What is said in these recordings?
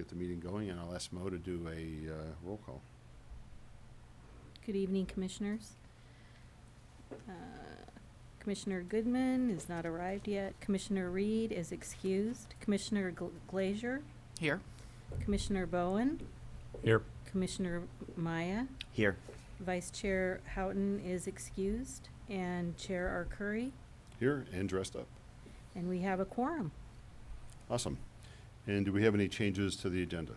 get the meeting going, and I'll ask Mo to do a roll call. Good evening, Commissioners. Commissioner Goodman is not arrived yet. Commissioner Reed is excused. Commissioner Glazier, Here. Commissioner Bowen, Here. Commissioner Maya, Here. Vice Chair Houghton is excused, and Chair Arcuri, Here and dressed up. and we have a quorum. Awesome. And do we have any changes to the agenda?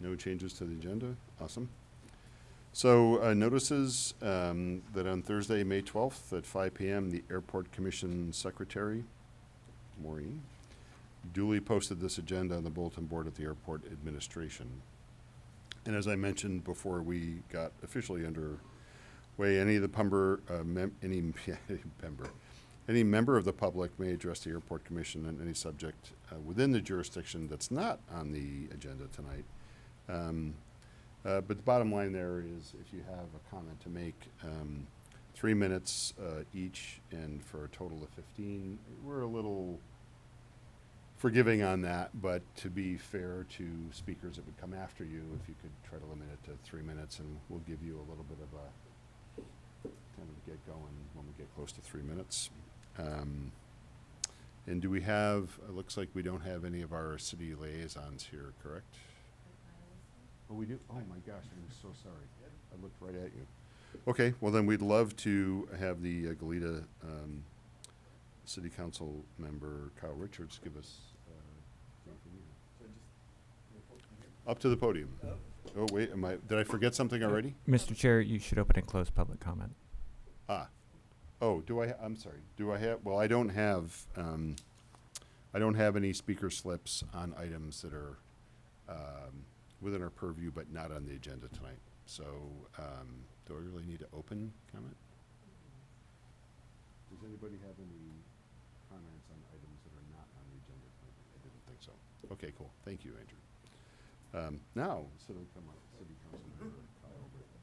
No changes to the agenda? Awesome. So notices that on Thursday, May 12th at 5 p.m., the Airport Commission Secretary, Maureen, duly posted this agenda on the bulletin board at the Airport Administration. And as I mentioned before we got officially underway, any of the any member of the public may address the Airport Commission on any subject within the jurisdiction that's not on the agenda tonight. But the bottom line there is if you have a comment to make, 3 minutes each, and for a total of 15. We're a little forgiving on that, but to be fair to speakers that would come after you, if you could try to limit it to 3 minutes, and we'll give you a little bit of a kind of get going when we get close to 3 minutes. And do we have, it looks like we don't have any of our city liaisons here, correct? Oh, we do? Oh, my gosh, I'm so sorry. I looked right at you. Okay, well then we'd love to have the Goleta City Council member Kyle Richards give us up to the podium. Oh, wait, did I forget something already? Mr. Chair, you should open and close public comment. Oh, I'm sorry. Do I have, well, I don't have any speaker slips on items that are within our purview but not on the agenda tonight. So do I really need to open comment? Does anybody have any comments on items that are not on the agenda tonight? I didn't think so. Okay, cool. Thank you, Andrew. Now, City Council member Kyle Richards.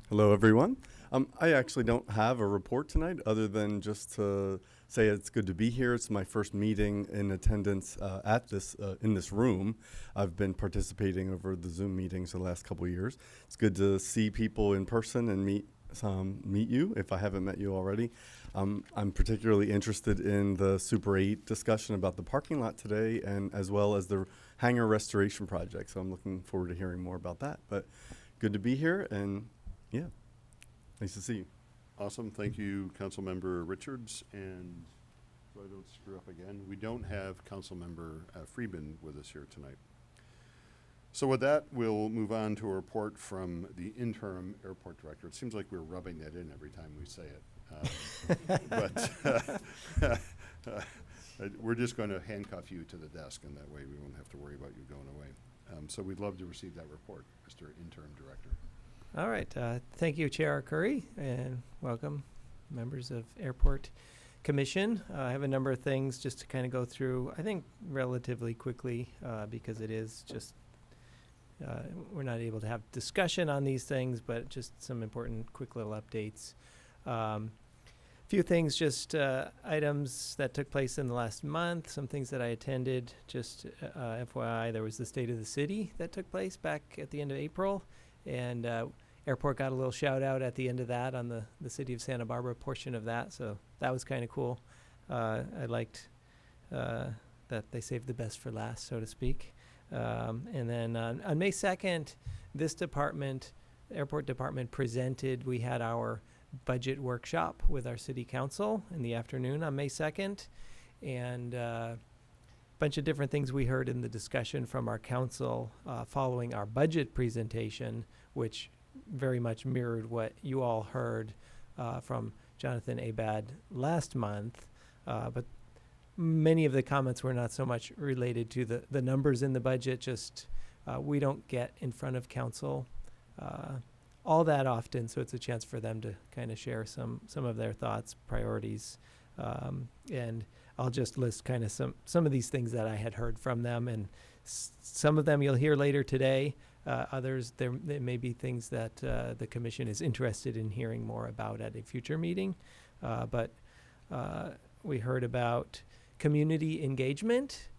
Hello, everyone. I actually don't have a report tonight other than just to say it's good to be here. It's my first meeting in attendance at this in this room. I've been participating over the Zoom meetings the last couple of years. It's good to see people in person and meet you if I haven't met you already. I'm particularly interested in the Super 8 discussion about the parking lot today, and as well as the hangar restoration project. So I'm looking forward to hearing more about that. But good to be here, and yeah, nice to see you. Awesome. Thank you, Councilmember Richards. And so I don't screw up again, we don't have Councilmember Friedman with us here tonight. So with that, we'll move on to a report from the interim airport director. It seems like we're rubbing that in every time we say it. We're just going to handcuff you to the desk, and that way we won't have to worry about you going away. So we'd love to receive that report, Mr. Interim Director. All right. Thank you, Chair Curry, and welcome, members of Airport Commission. I have a number of things just to kind of go through, I think, relatively quickly, because it is just, we're not able to have discussion on these things, but just some important quick little updates. Few things, just items that took place in the last month, some things that I attended. Just FYI, there was the State of the City that took place back at the end of April, and Airport got a little shout out at the end of that on the City of Santa Barbara portion of that, so that was kind of cool. I liked that they saved the best for last, so to speak. And then on May 2nd, this department, Airport Department, presented, we had our budget workshop with our city council in the afternoon on May 2nd, and a bunch of different things we heard in the discussion from our council following our budget presentation, which very much mirrored what you all heard from Jonathan Abad last month, but many of the comments were not so much related to the numbers in the budget, just we don't get in front of council all that often, so it's a chance for them to kind of share some of their thoughts, priorities, and I'll just list kind of some of these things that I had heard from them, and some of them you'll hear later today. Others, there may be things that the commission is interested in hearing more about at a future meeting. But we heard about community engagement,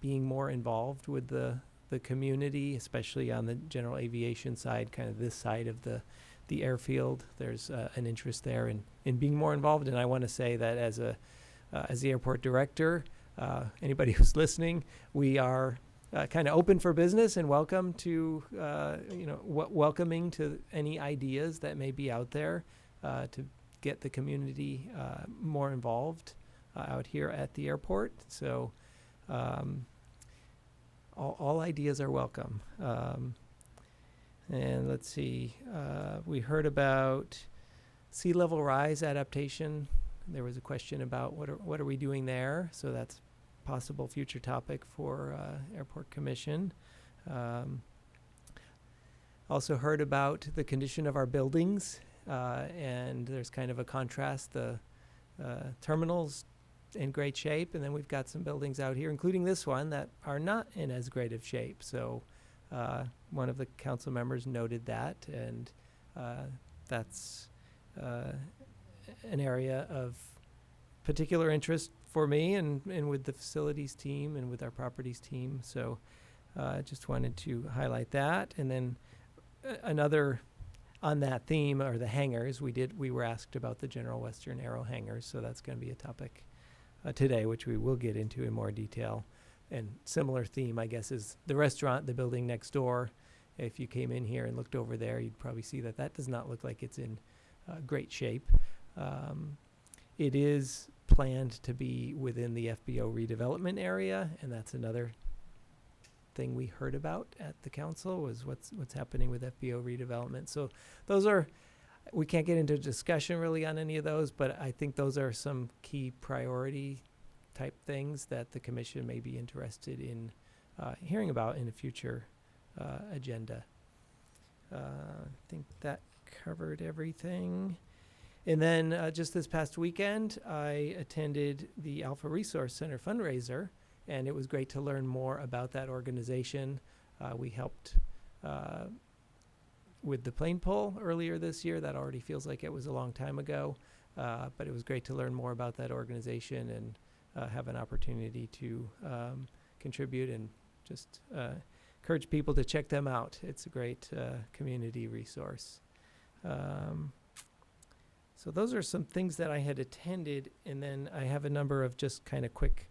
being more involved with the community, especially on the general aviation side, kind of this side of the airfield. There's an interest there in being more involved. And I want to say that as the airport director, anybody who's listening, we are kind of open for business and welcome to, welcoming to any ideas that may be out there to get the community more involved out here at the airport. So all ideas are welcome. And let's see, we heard about sea level rise adaptation. There was a question about what are we doing there? So that's possible future topic for Airport Commission. Also heard about the condition of our buildings, and there's kind of a contrast. The terminal's in great shape, and then we've got some buildings out here, including this one, that are not in as great of shape. So one of the council members noted that, and that's an area of particular interest for me and with the facilities team and with our properties team. So I just wanted to highlight that. And then another on that theme are the hangars. We were asked about the General Western Aero hangars, so that's going to be a topic today, which we will get into in more detail. And similar theme, I guess, is the restaurant, the building next door. If you came in here and looked over there, you'd probably see that does not look like it's in great shape. It is planned to be within the FBO redevelopment area, and that's another thing we heard about at the council was what's happening with FBO redevelopment. So those are, we can't get into discussion really on any of those, but I think those are some key priority type things that the commission may be interested in hearing about in a future agenda. I think that covered everything. And then just this past weekend, I attended the Alpha Resource Center fundraiser, and it was great to learn more about that organization. We helped with the plane pull earlier this year. That already feels like it was a long time ago, but it was great to learn more about that organization and have an opportunity to contribute and just encourage people to check them out. It's a great community resource. So those are some things that I had attended, and then I have a number of just kind of quick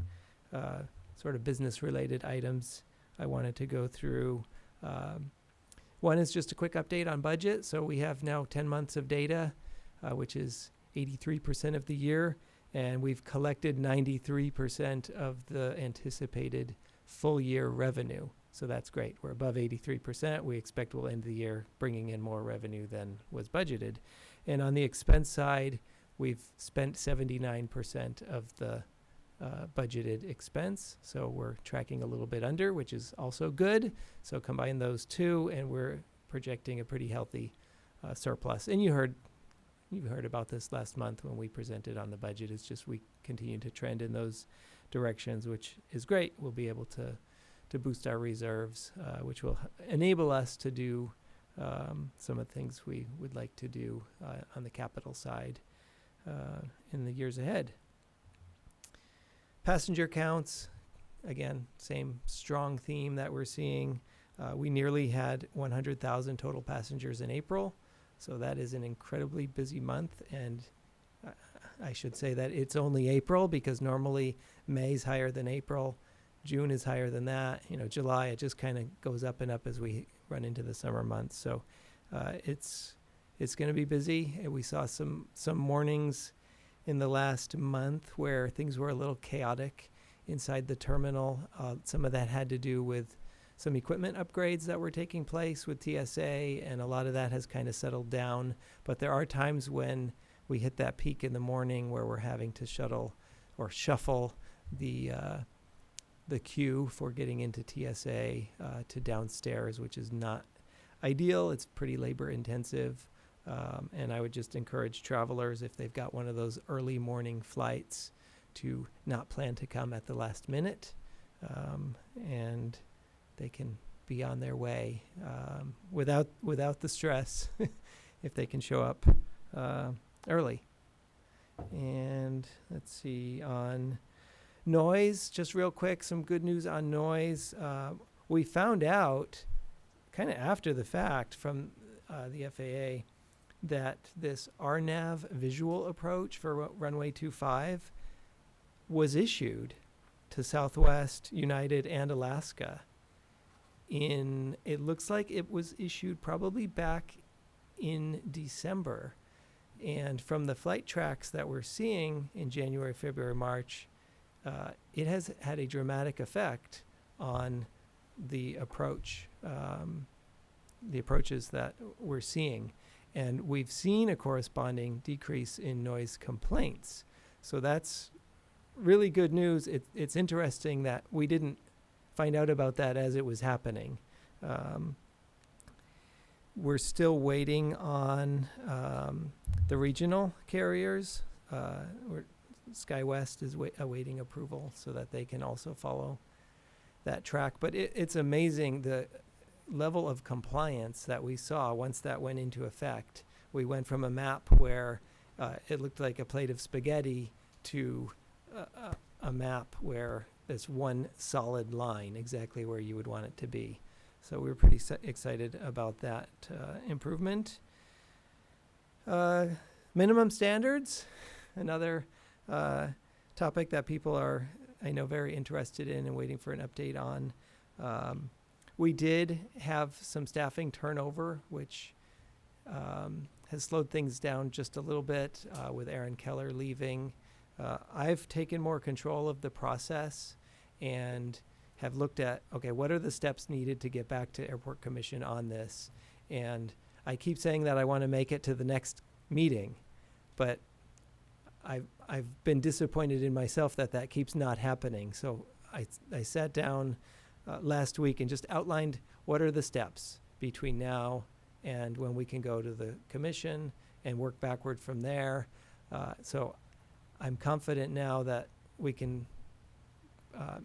sort of business-related items I wanted to go through. One is just a quick update on budget. So we have now 10 months of data, which is 83% of the year, and we've collected 93% of the anticipated full-year revenue. So that's great. We're above 83%. We expect we'll end the year bringing in more revenue than was budgeted. And on the expense side, we've spent 79% of the budgeted expense. So we're tracking a little bit under, which is also good. So combine those two, and we're projecting a pretty healthy surplus. And you heard about this last month when we presented on the budget. It's just we continue to trend in those directions, which is great. We'll be able to boost our reserves, which will enable us to do some of the things we would like to do on the capital side in the years ahead. Passenger counts, again, same strong theme that we're seeing. We nearly had 100,000 total passengers in April, so that is an incredibly busy month. And I should say that it's only April, because normally May's higher than April, June is higher than that. July, it just kind of goes up and up as we run into the summer months. So it's going to be busy. We saw some mornings in the last month where things were a little chaotic inside the terminal. Some of that had to do with some equipment upgrades that were taking place with TSA, and a lot of that has kind of settled down. But there are times when we hit that peak in the morning where we're having to shuttle or shuffle the queue for getting into TSA to downstairs, which is not ideal. It's pretty labor intensive. And I would just encourage travelers, if they've got one of those early morning flights, to not plan to come at the last minute. And they can be on their way without the stress if they can show up early. And let's see, on noise, just real quick, some good news on noise. We found out kind of after the fact from the FAA that this RNAV visual approach for runway 25 was issued to Southwest, United, and Alaska it looks like it was issued probably back in December. And from the flight tracks that we're seeing in January, February, March, it has had a dramatic effect on the approaches that we're seeing. And we've seen a corresponding decrease in noise complaints. So that's really good news. It's interesting that we didn't find out about that as it was happening. We're still waiting on the regional carriers. SkyWest is awaiting approval so that they can also follow that track. But it's amazing the level of compliance that we saw once that went into effect. We went from a map where it looked like a plate of spaghetti to a map where there's one solid line exactly where you would want it to be. So we're pretty excited about that improvement. Minimum standards, another topic that people are, I know, very interested in and waiting for an update on. We did have some staffing turnover, which has slowed things down just a little bit with Aaron Keller leaving. I've taken more control of the process and have looked at, okay, what are the steps needed to get back to Airport Commission on this? And I keep saying that I want to make it to the next meeting, but I've been disappointed in myself that keeps not happening. So I sat down last week and just outlined what are the steps between now and when we can go to the commission and work backward from there. So I'm confident now that we can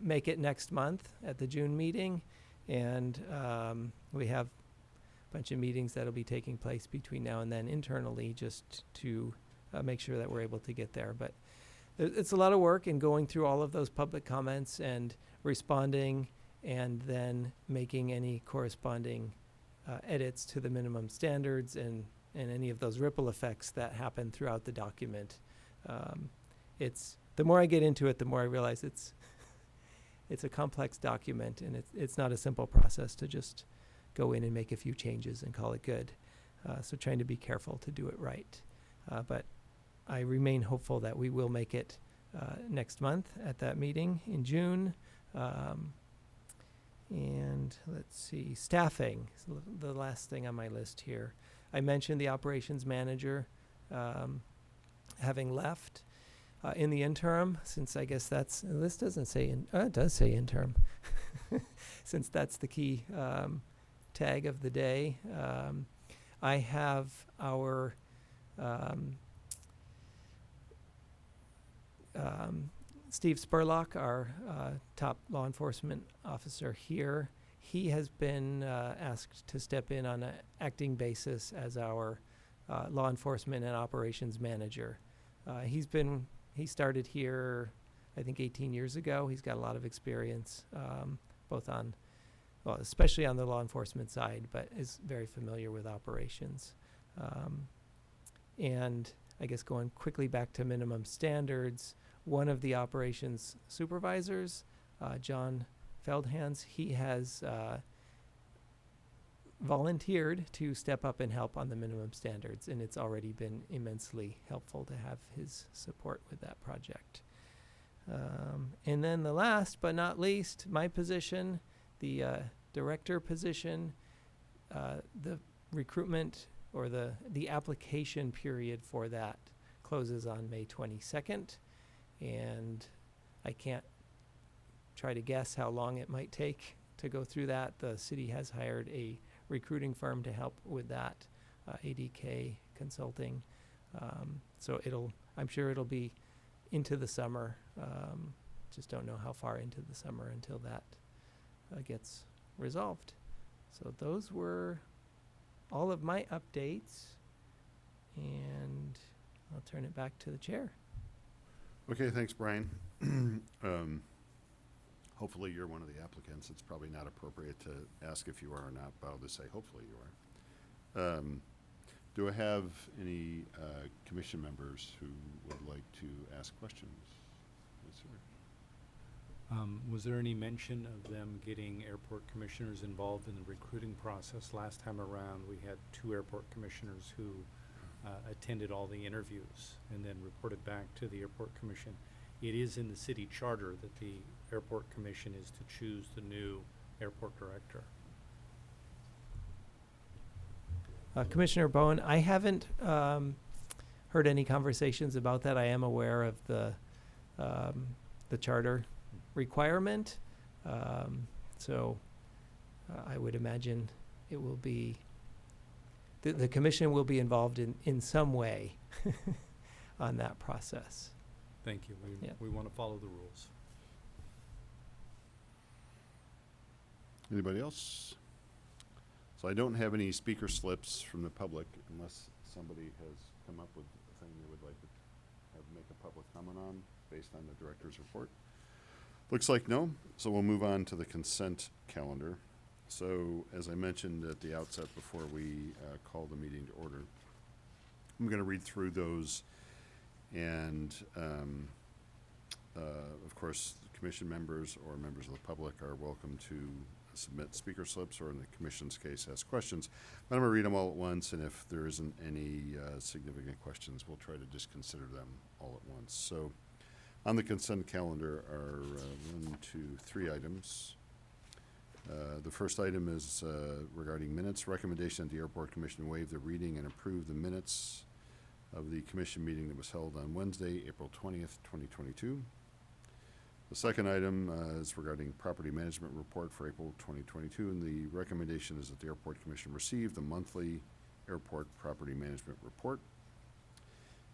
make it next month at the June meeting, and we have a bunch of meetings that'll be taking place between now and then internally just to make sure that we're able to get there. But it's a lot of work in going through all of those public comments and responding and then making any corresponding edits to the minimum standards and any of those ripple effects that happen throughout the document. It's the more I get into it, the more I realize it's a complex document, and it's not a simple process to just go in and make a few changes and call it good. So trying to be careful to do it right. But I remain hopeful that we will make it next month at that meeting in June. And let's see, staffing is the last thing on my list here. I mentioned the operations manager having left. In the interim, since I guess this doesn't say, it does say interim, since that's the key tag of the day. I have our Steve Spurlock, our top law enforcement officer here. He has been asked to step in on an acting basis as our law enforcement and operations manager. He started here, I think, 18 years ago. He's got a lot of experience, both on, well, especially on the law enforcement side, but is very familiar with operations. And I guess going quickly back to minimum standards, one of the operations supervisors, John Feldhans, he has volunteered to step up and help on the minimum standards, and it's already been immensely helpful to have his support with that project. And then the last but not least, my position, the director position, the recruitment or the application period for that closes on May 22nd, and I can't try to guess how long it might take to go through that. The city has hired a recruiting firm to help with that, ADK Consulting. So I'm sure it'll be into the summer. Just don't know how far into the summer until that gets resolved. So those were all of my updates, and I'll turn it back to the chair. Okay, thanks, Brian. Hopefully you're one of the applicants. It's probably not appropriate to ask if you are or not, but I'll just say hopefully you are. Do I have any commission members who would like to ask questions? Yes, sir. Was there any mention of them getting airport commissioners involved in the recruiting process? Last time around, we had 2 airport commissioners who attended all the interviews and then reported back to the airport commission. It is in the city charter that the airport commission is to choose the new airport director. Commissioner Bowen, I haven't heard any conversations about that. I am aware of the charter requirement, so I would imagine it will be the commission will be involved in some way on that process. Thank you. Yeah. We want to follow the rules. Anybody else? So I don't have any speaker slips from the public unless somebody has come up with a thing they would like to make a public comment on based on the director's report. Looks like no, so we'll move on to the consent calendar. So as I mentioned at the outset before we call the meeting to order, I'm going to read through those, and of course, the commission members or members of the public are welcome to submit speaker slips, or in the commission's case, ask questions. But I'm going to read them all at once, and if there isn't any significant questions, we'll try to just consider them all at once. So on the consent calendar are 1, 2, 3 items. The first item is regarding minutes. Recommendation that the Airport Commission waive the reading and approve the minutes of the commission meeting that was held on Wednesday, April 20th, 2022. The second item is regarding property management report for April 2022, and the recommendation is that the Airport Commission receive the monthly airport property management report.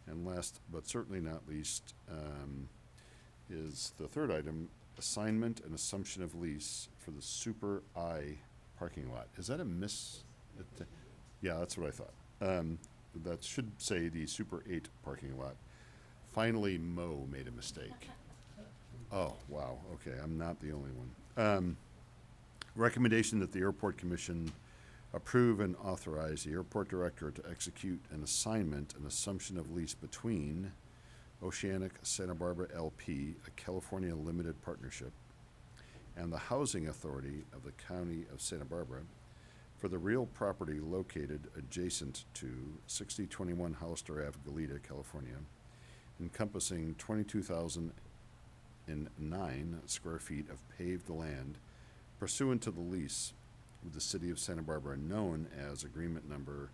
And last but certainly not least is the third item, assignment and assumption of lease for the Super I parking lot. Is that a yeah, that's what I thought. That should say the Super 8 parking lot. Finally, Mo made a mistake. Oh, wow, okay, I'm not the only one. Recommendation that the Airport Commission approve and authorize the airport director to execute an assignment and assumption of lease between Oceanic Santa Barbara LP, a California limited partnership, and the Housing Authority of the County of Santa Barbara for the real property located adjacent to 6021 Hollister Ave, Goleta, California, encompassing 22,009 square feet of paved land pursuant to the lease with the City of Santa Barbara, known as Agreement Number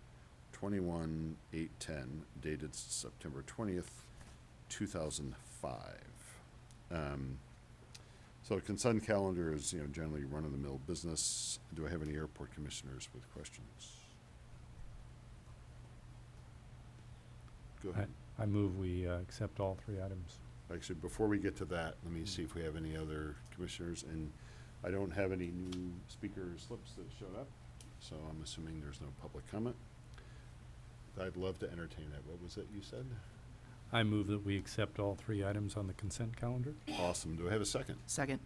21810, dated September 20th, 2005. So consent calendar is, generally run-of-the-mill business. Do I have any airport commissioners with questions? Go ahead. I move we accept all 3 items. Actually, before we get to that, let me see if we have any other commissioners. And I don't have any new speaker slips that showed up, so I'm assuming there's no public comment. I'd love to entertain that. What was it you said? I move that we accept all 3 items on the consent calendar. Awesome. Do I have a second? Second.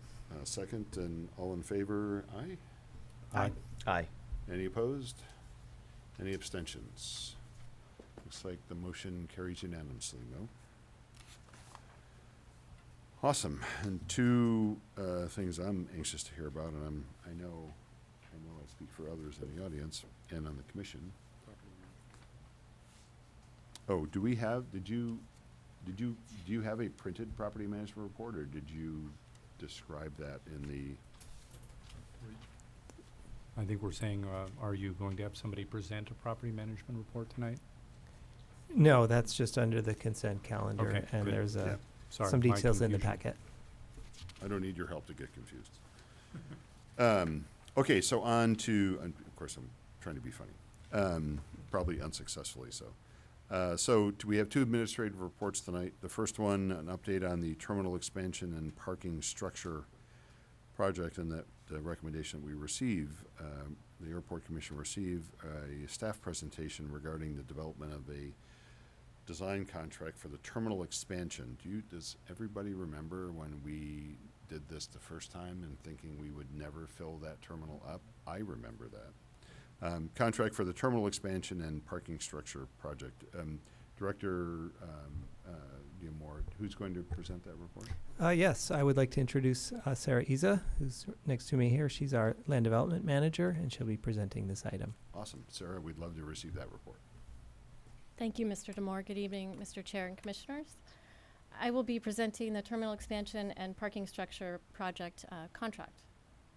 Second, and all in favor, aye? Aye. Aye. Any opposed? Any abstentions? Looks like the motion carries unanimously, no? Awesome. And 2 things I'm anxious to hear about, and I know I speak for others in the audience and on the commission. Oh, do we have, do you have a printed property management report, or did you describe that in the? I think we're saying, are you going to have somebody present a property management report tonight? No, that's just under the consent calendar, Okay, and good. there's Yeah. Sorry, some my details in the confusion. packet. I don't need your help to get confused. Okay, so on to, and of course, I'm trying to be funny, probably unsuccessfully so. So we have 2 administrative reports tonight. The first one, an update on the terminal expansion and parking structure project, and that the recommendation that we receive, the Airport Commission receive a staff presentation regarding the development of a design contract for the terminal expansion. Does everybody remember when we did this the first time and thinking we would never fill that terminal up? I remember that. Contract for the terminal expansion and parking structure project. Director Diamore, who's going to present that report? Yes, I would like to introduce Sarah Iza, who's next to me here. She's our land development manager, and she'll be presenting this item. Awesome. Sarah, we'd love to receive that report. Thank you, Mr. Damore. Good evening, Mr. Chair and Commissioners. I will be presenting the terminal expansion and parking structure project contract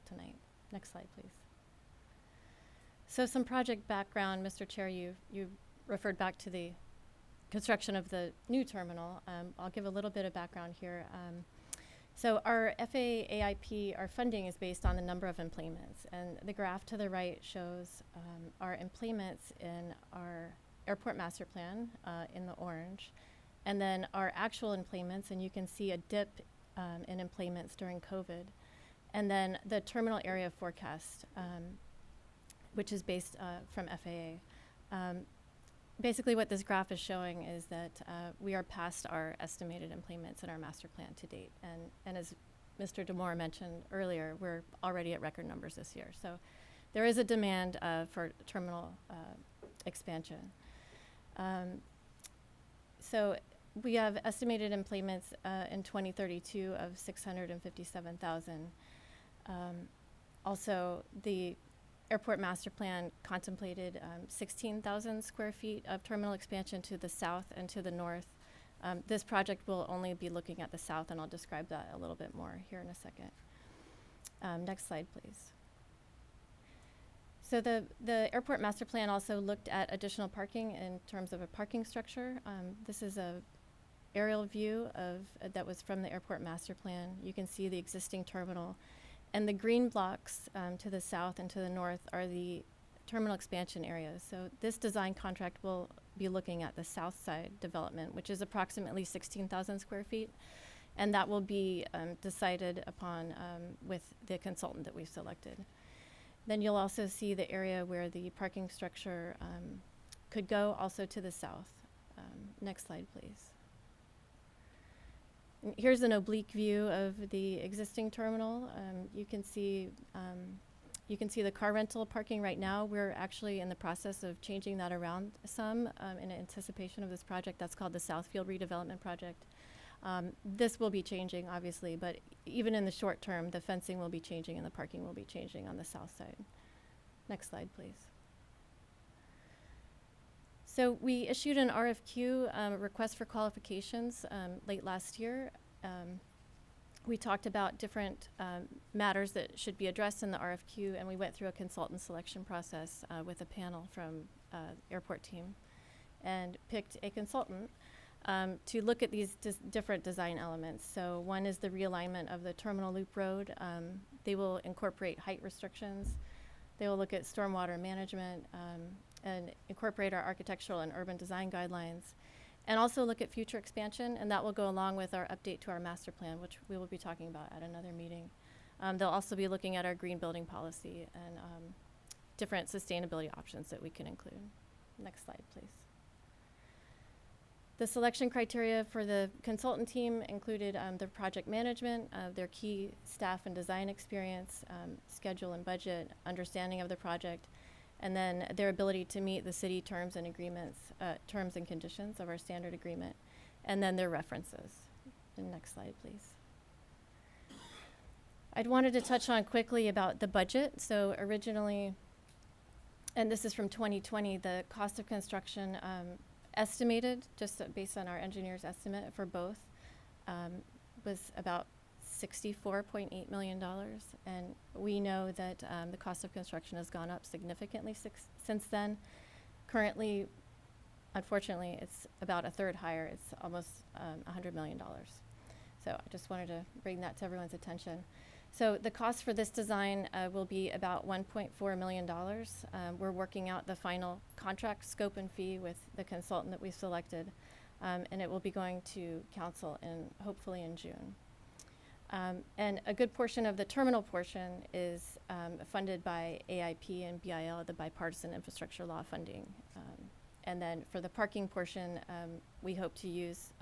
tonight. Next slide, please. So some project background, Mr. Chair, you referred back to the construction of the new terminal. I'll give a little bit of background here. So our FAA AIP, our funding is based on the number of emplanements, and the graph to the right shows our emplanements in our airport master plan in the orange, and then our actual emplanements, and you can see a dip in emplanements during COVID, and then the terminal area forecast, which is based from FAA. Basically what this graph is showing is that we are past our estimated emplanements in our master plan to date, and as Mr. Damore mentioned earlier, we're already at record numbers this year. So there is a demand for terminal expansion. So we have estimated emplanements in 2032 of 657,000. Also, the airport master plan contemplated 16,000 square feet of terminal expansion to the south and to the north. This project will only be looking at the south, and I'll describe that a little bit more here in a second. Next slide, please. So the airport master plan also looked at additional parking in terms of a parking structure. This is a aerial view of that was from the airport master plan. You can see the existing terminal, and the green blocks to the south and to the north are the terminal expansion areas. So this design contract will be looking at the south side development, which is approximately 16,000 square feet, and that will be decided upon with the consultant that we've selected. Then you'll also see the area where the parking structure could go, also to the south. Next slide, please. And here's an oblique view of the existing terminal. You can see the car rental parking right now. We're actually in the process of changing that around some in anticipation of this project. That's called the Southfield Redevelopment Project. This will be changing, obviously, but even in the short term, the fencing will be changing and the parking will be changing on the south side. Next slide, please. So we issued an RFQ, request for qualifications, late last year. We talked about different matters that should be addressed in the RFQ, and we went through a consultant selection process with a panel from airport team and picked a consultant to look at these different design elements. So one is the realignment of the terminal loop road. They will incorporate height restrictions. They will look at stormwater management and incorporate our architectural and urban design guidelines, and also look at future expansion, and that will go along with our update to our master plan, which we will be talking about at another meeting. They'll also be looking at our green building policy and different sustainability options that we can include. Next slide, please. The selection criteria for the consultant team included the project management, their key staff and design experience, schedule and budget, understanding of the project, and then their ability to meet the city terms and agreements, terms and conditions of our standard agreement, and then their references. The next slide, please. I'd wanted to touch on quickly about the budget. So originally, and this is from 2020, the cost of construction estimated, just based on our engineer's estimate for both, was about $64.8 million. And we know that the cost of construction has gone up significantly since then. Currently, unfortunately, it's about a third higher. It's almost $100 million. So I just wanted to bring that to everyone's attention. So the cost for this design will be about $1.4 million. We're working out the final contract scope and fee with the consultant that we've selected, and it will be going to council hopefully in June. And a good portion of the terminal portion is funded by AIP and BIL, the Bipartisan Infrastructure Law funding. And then for the parking portion, we hope to use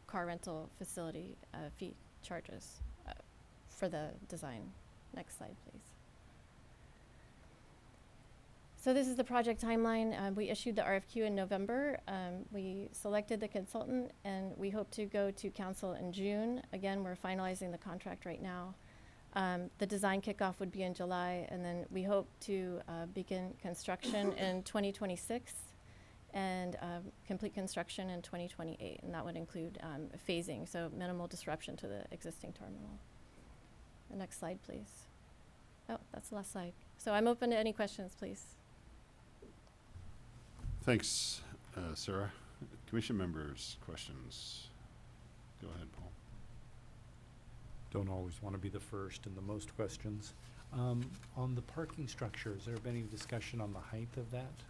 car rental facility fee charges for the design. Next slide, please. So this is the project timeline. We issued the RFQ in November. We selected the consultant, and we hope to go to council in June. Again, we're finalizing the contract right now. The design kickoff would be in July, and then we hope to begin construction in 2026 and complete construction in 2028, and that would include phasing, so minimal disruption to the existing terminal. The next slide, please. Oh, that's the last slide. So I'm open to any questions, please. Thanks, Sarah. Commission members, questions? Go ahead, Paul. Don't always want to be the first and the most questions. On the parking structure, has there been any discussion on the height of that?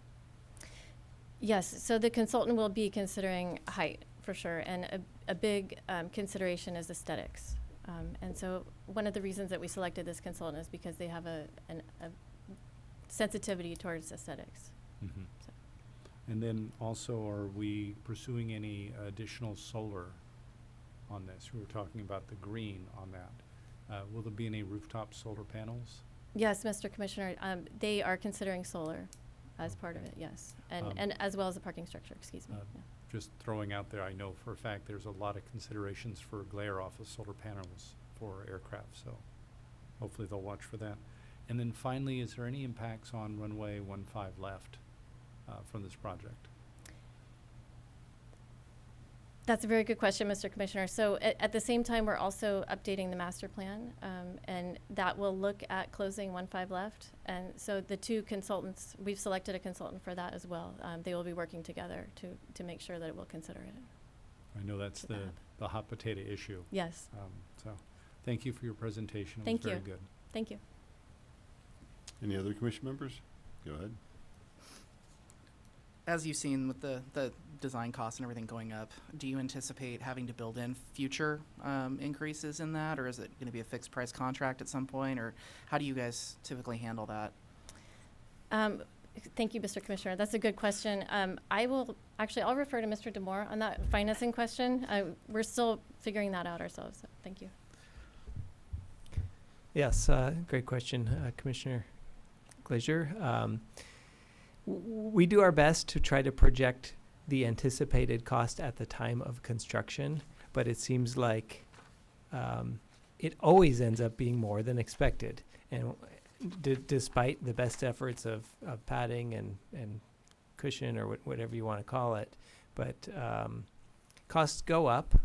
Yes, so the consultant will be considering height for sure, and a big consideration is aesthetics. And so one of the reasons that we selected this consultant is because they have a sensitivity towards aesthetics. Mm-hmm. And then also, are we pursuing any additional solar on this? We were talking about the green on that. Will there be any rooftop solar panels? Yes, Mr. Commissioner, they are considering solar as part of it, yes. And as well as the parking structure, excuse me. Yeah. Just throwing out there, I know for a fact there's a lot of considerations for glare off of solar panels for aircraft, so hopefully they'll watch for that. And then finally, is there any impacts on runway 15 left from this project? That's a very good question, Mr. Commissioner. So at the same time, we're also updating the master plan, and that will look at closing 15 left. And so the two consultants, we've selected a consultant for that as well. They will be working together to make sure that it will consider it. I know that's To the hot potato issue. Yes, So thank you for your presentation. Thank It was you. very good. thank you. Any other commission members? Go ahead. As you've seen with the design costs and everything going up, do you anticipate having to build in future increases in that, or is it going to be a fixed price contract at some point, or how do you guys typically handle that? Thank you, Mr. Commissioner. That's a good question. I'll refer to Mr. Demore on that financing question. We're still figuring that out ourselves, so thank you. Yes, great question, Commissioner Glazier. We do our best to try to project the anticipated cost at the time of construction, but it seems like it always ends up being more than expected. And despite the best efforts of padding and cushion or whatever you want to call it, but costs go up.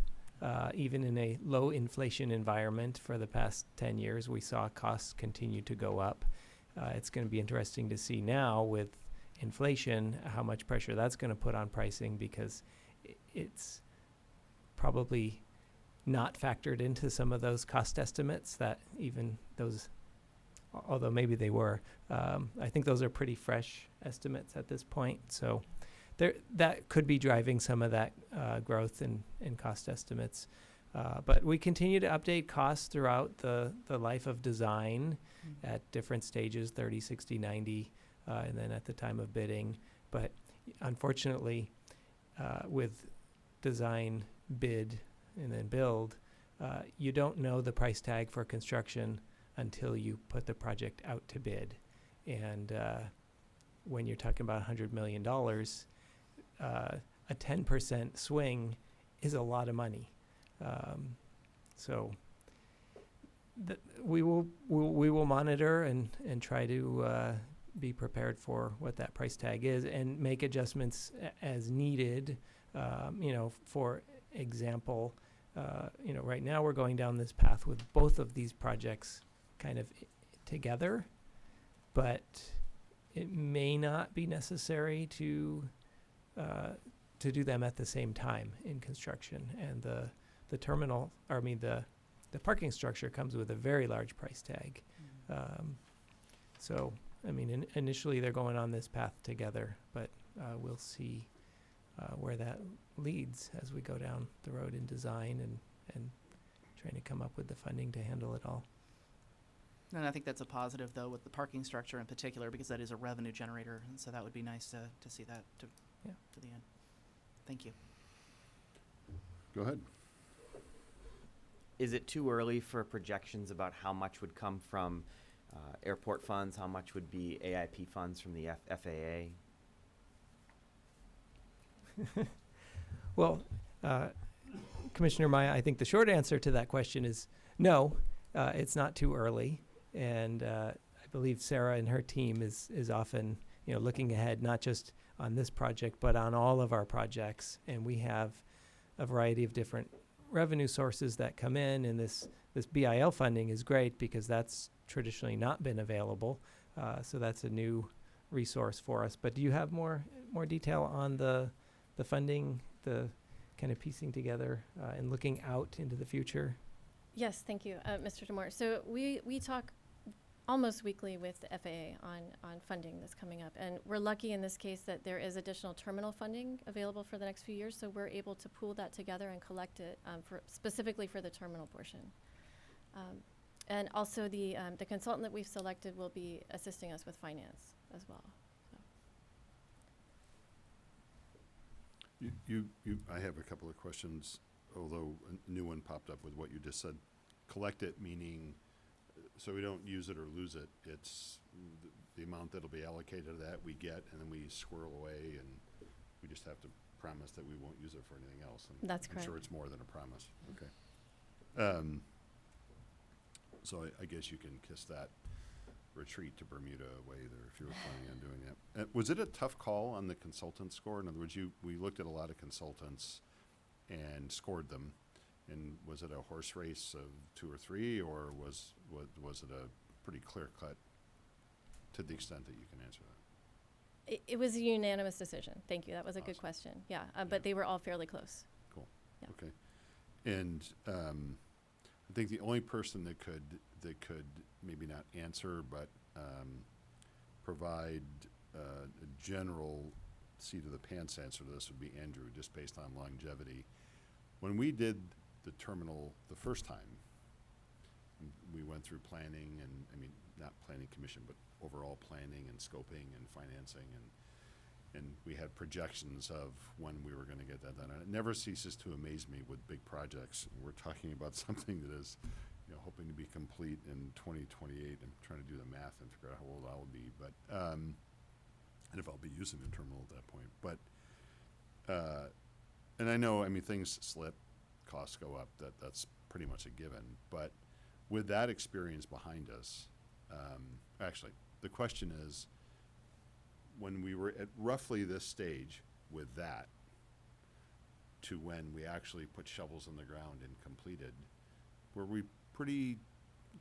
Even in a low inflation environment for the past 10 years, we saw costs continue to go up. It's going to be interesting to see now with inflation how much pressure that's going to put on pricing, because it's probably not factored into some of those cost estimates that even those, although maybe they were, I think those are pretty fresh estimates at this point. So that could be driving some of that growth in cost estimates. But we continue to update costs throughout the life of design at different stages, 30, 60, 90, and then at the time of bidding. But unfortunately, with design, bid, and then build, you don't know the price tag for construction until you put the project out to bid. And when you're talking about $100 million, a 10% swing is a lot of money. So we will monitor and try to be prepared for what that price tag is and make adjustments as needed. For example, right now we're going down this path with both of these projects kind of together, but it may not be necessary to do them at the same time in construction. And the terminal, the parking structure comes with a very large price tag. Initially they're going on this path together, but we'll see where that leads as we go down the road in design and trying to come up with the funding to handle it all. And I think that's a positive, though, with the parking structure in particular, because that is a revenue generator, and so that would be nice to see that Yeah. to the end. Thank you. Go ahead. Is it too early for projections about how much would come from airport funds, how much would be AIP funds from the FAA? Well, Commissioner Maya, I think the short answer to that question is no, it's not too early. And I believe Sarah and her team is often, looking ahead, not just on this project, but on all of our projects. And we have a variety of different revenue sources that come in, and this BIL funding is great because that's traditionally not been available. So that's a new resource for us. But do you have more detail on the funding, the kind of piecing together and looking out into the future? Yes, thank you, Mr. Demore. So we talk almost weekly with the FAA on funding that's coming up. And we're lucky in this case that there is additional terminal funding available for the next few years. So we're able to pool that together and collect it specifically for the terminal portion. And also the consultant that we've selected will be assisting us with finance as well. So. I have a couple of questions, although a new one popped up with what you just said. Collect it meaning, so we don't use it or lose it. It's the amount that'll be allocated to that we get, and then we squirrel away, and we just have to promise that we won't use it for anything else. And That's I'm sure correct. it's more than a promise. Okay. So I guess you can kiss that retreat to Bermuda away there if you were planning on doing that. Was it a tough call on the consultant score? In other words, we looked at a lot of consultants and scored them. And was it a horse race of 2 or 3, or was it a pretty clear cut to the extent that you can answer that? It was a unanimous decision. Thank you. That was a good Awesome. question. Yeah, Yeah. but they were all fairly close. Cool. Yeah. Okay. And I think the only person that could maybe not answer but provide a general seat of the pants answer to this would be Andrew, just based on longevity. When we did the terminal the first time, we went through planning and, not planning commission, but overall planning and scoping and financing, and we had projections of when we were gonna get that done. And it never ceases to amaze me with big projects. We're talking about something that is, hoping to be complete in 2028. I'm trying to do the math and figure out how old I'll be, but, and if I'll be using the terminal at that point. But, and I know, things slip, costs go up, that's pretty much a given. But with that experience behind us, actually, the question is, when we were at roughly this stage with that, to when we actually put shovels in the ground and completed, were we pretty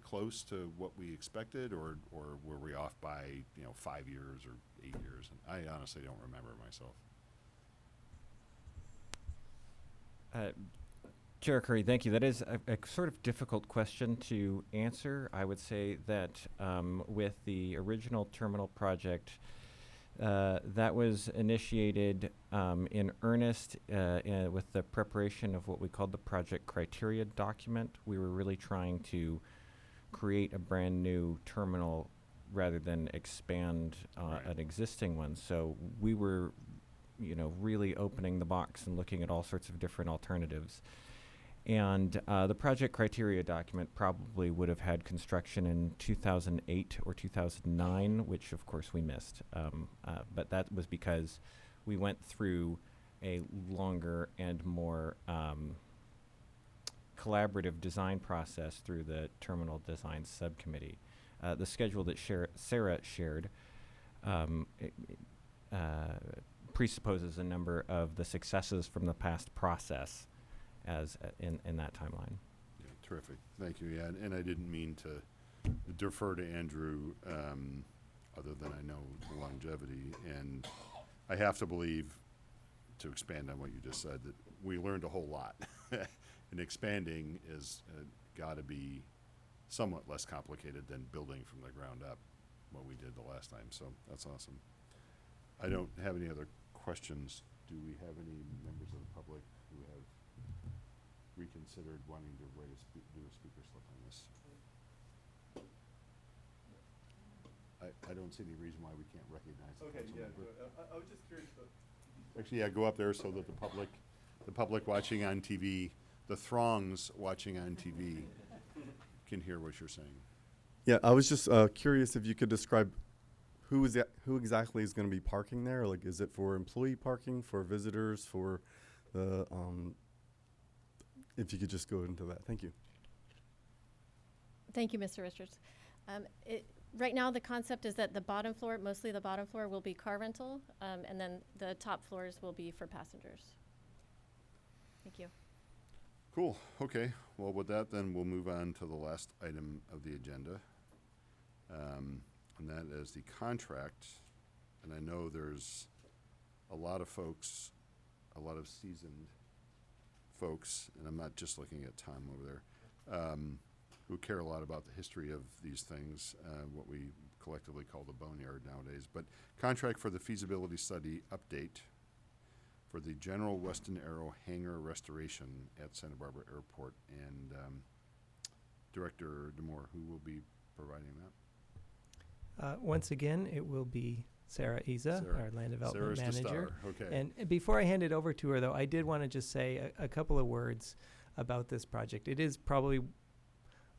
close to what we expected, or were we off by 5 years or 8 years? And I honestly don't remember myself. Chair Curry, thank you. That is a sort of difficult question to answer. I would say that with the original terminal project, that was initiated in earnest with the preparation of what we called the project criteria document. We were really trying to create a brand new terminal rather than expand an existing one. So we were, really opening the box and looking at all sorts of different alternatives. And the project criteria document probably would have had construction in 2008 or 2009, which of course we missed. But that was because we went through a longer and more collaborative design process through the Terminal Design Subcommittee. The schedule that Sarah shared presupposes a number of the successes from the past process as in that timeline. Yeah, terrific. Thank you. Yeah, and I didn't mean to defer to Andrew, other than I know the longevity. And I have to believe, to expand on what you just said, that we learned a whole lot. And expanding is got to be somewhat less complicated than building from the ground up, what we did the last time. So that's awesome. I don't have any other questions. Do we have any members of the public who have reconsidered wanting to do a speaker slip on this. I don't see any reason why we can't recognize the council member. I was just curious. Actually, yeah, go up there so that the public watching on TV, the throngs watching on TV can hear what you're saying. Yeah, I was just curious if you could describe who exactly is going to be parking there. Like, is it for employee parking, for visitors, for the? If you could just go into that, thank you. Thank you, Mr. Richards. Right now, the concept is that the bottom floor, mostly the bottom floor, will be car rental, and then the top floors will be for passengers. Thank you. Cool, okay. Well, with that, then we'll move on to the last item of the agenda. And that is the contract. And I know there's a lot of folks, a lot of seasoned folks, and I'm not just looking at Tom over there, who care a lot about the history of these things, what we collectively call the boneyard nowadays. But contract for the feasibility study update for the General Weston Aero hangar restoration at Santa Barbara Airport. And Director Demore, who will be providing that? Once again, it will be Sarah Iza, Sarah. our land development Sarah's the manager. star, okay. And before I hand it over to her, though, I did want to just say a couple of words about this project. It is probably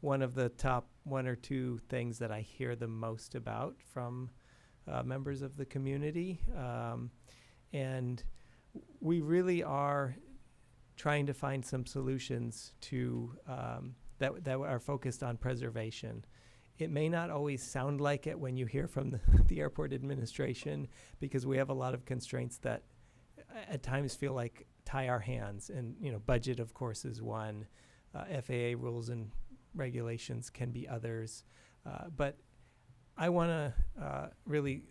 one of the top one or two things that I hear the most about from members of the community. And we really are trying to find some solutions to that are focused on preservation. It may not always sound like it when you hear from the airport administration, because we have a lot of constraints that at times feel like tie our hands. And, budget, of course, is one. FAA rules and regulations can be others. But I want to really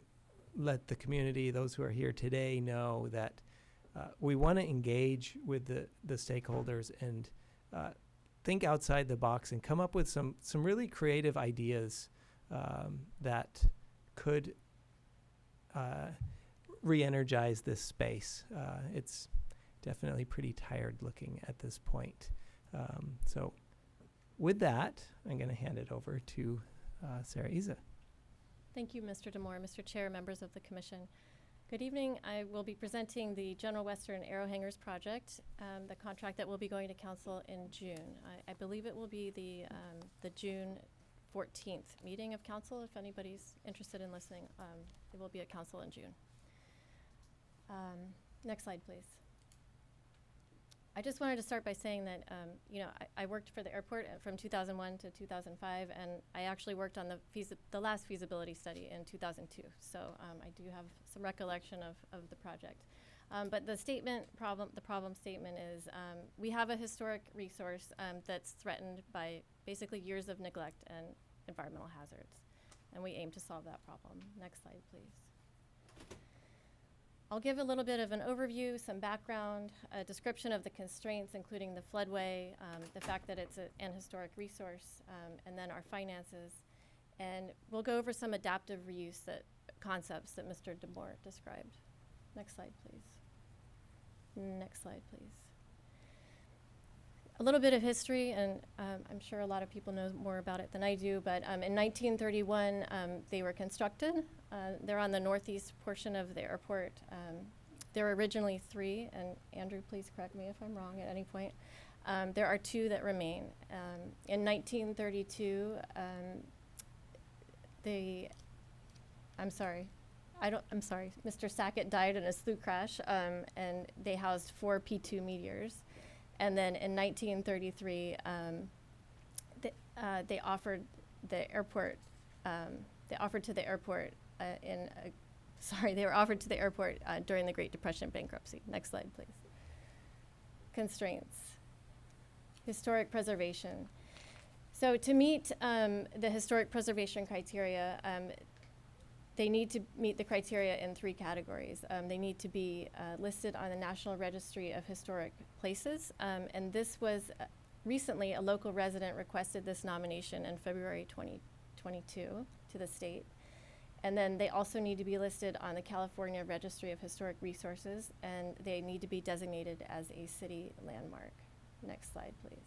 let the community, those who are here today, know that we want to engage with the stakeholders and think outside the box and come up with some really creative ideas that could re-energize this space. It's definitely pretty tired looking at this point. So with that, I'm going to hand it over to Sarah Iza. Thank you, Mr. Demore, Mr. Chair, members of the Commission. Good evening. I will be presenting the General Western Aero Hangars project, the contract that will be going to council in June. I believe it will be the June 14th meeting of council. If anybody's interested in listening, it will be at council in June. Next slide, please. I just wanted to start by saying that, I worked for the airport from 2001 to 2005, and I actually worked on the last feasibility study in 2002. So I do have some recollection of the project. But the problem statement is we have a historic resource that's threatened by basically years of neglect and environmental hazards, and we aim to solve that problem. Next slide, please. I'll give a little bit of an overview, some background, a description of the constraints, including the floodway, the fact that it's an historic resource, and then our finances. And we'll go over some adaptive reuse concepts that Mr. Demore described. Next slide, please. Next slide, please. A little bit of history, and I'm sure a lot of people know more about it than I do, but in 1931, they were constructed. They're on the northeast portion of the airport. There were originally 3, and Andrew, please correct me if I'm wrong at any point. There are 2 that remain. In 1932, Mr. Sackett died in a slew crash, and they housed 4 P-2 meteors. And then in 1933, they offered to the airport during the Great Depression bankruptcy. Next slide, please. Constraints. Historic preservation. So to meet the historic preservation criteria, they need to meet the criteria in 3 categories. They need to be listed on the National Registry of Historic Places, and this was recently a local resident requested this nomination in February 2022 to the state. And then they also need to be listed on the California Registry of Historic Resources, and they need to be designated as a city landmark. Next slide, please.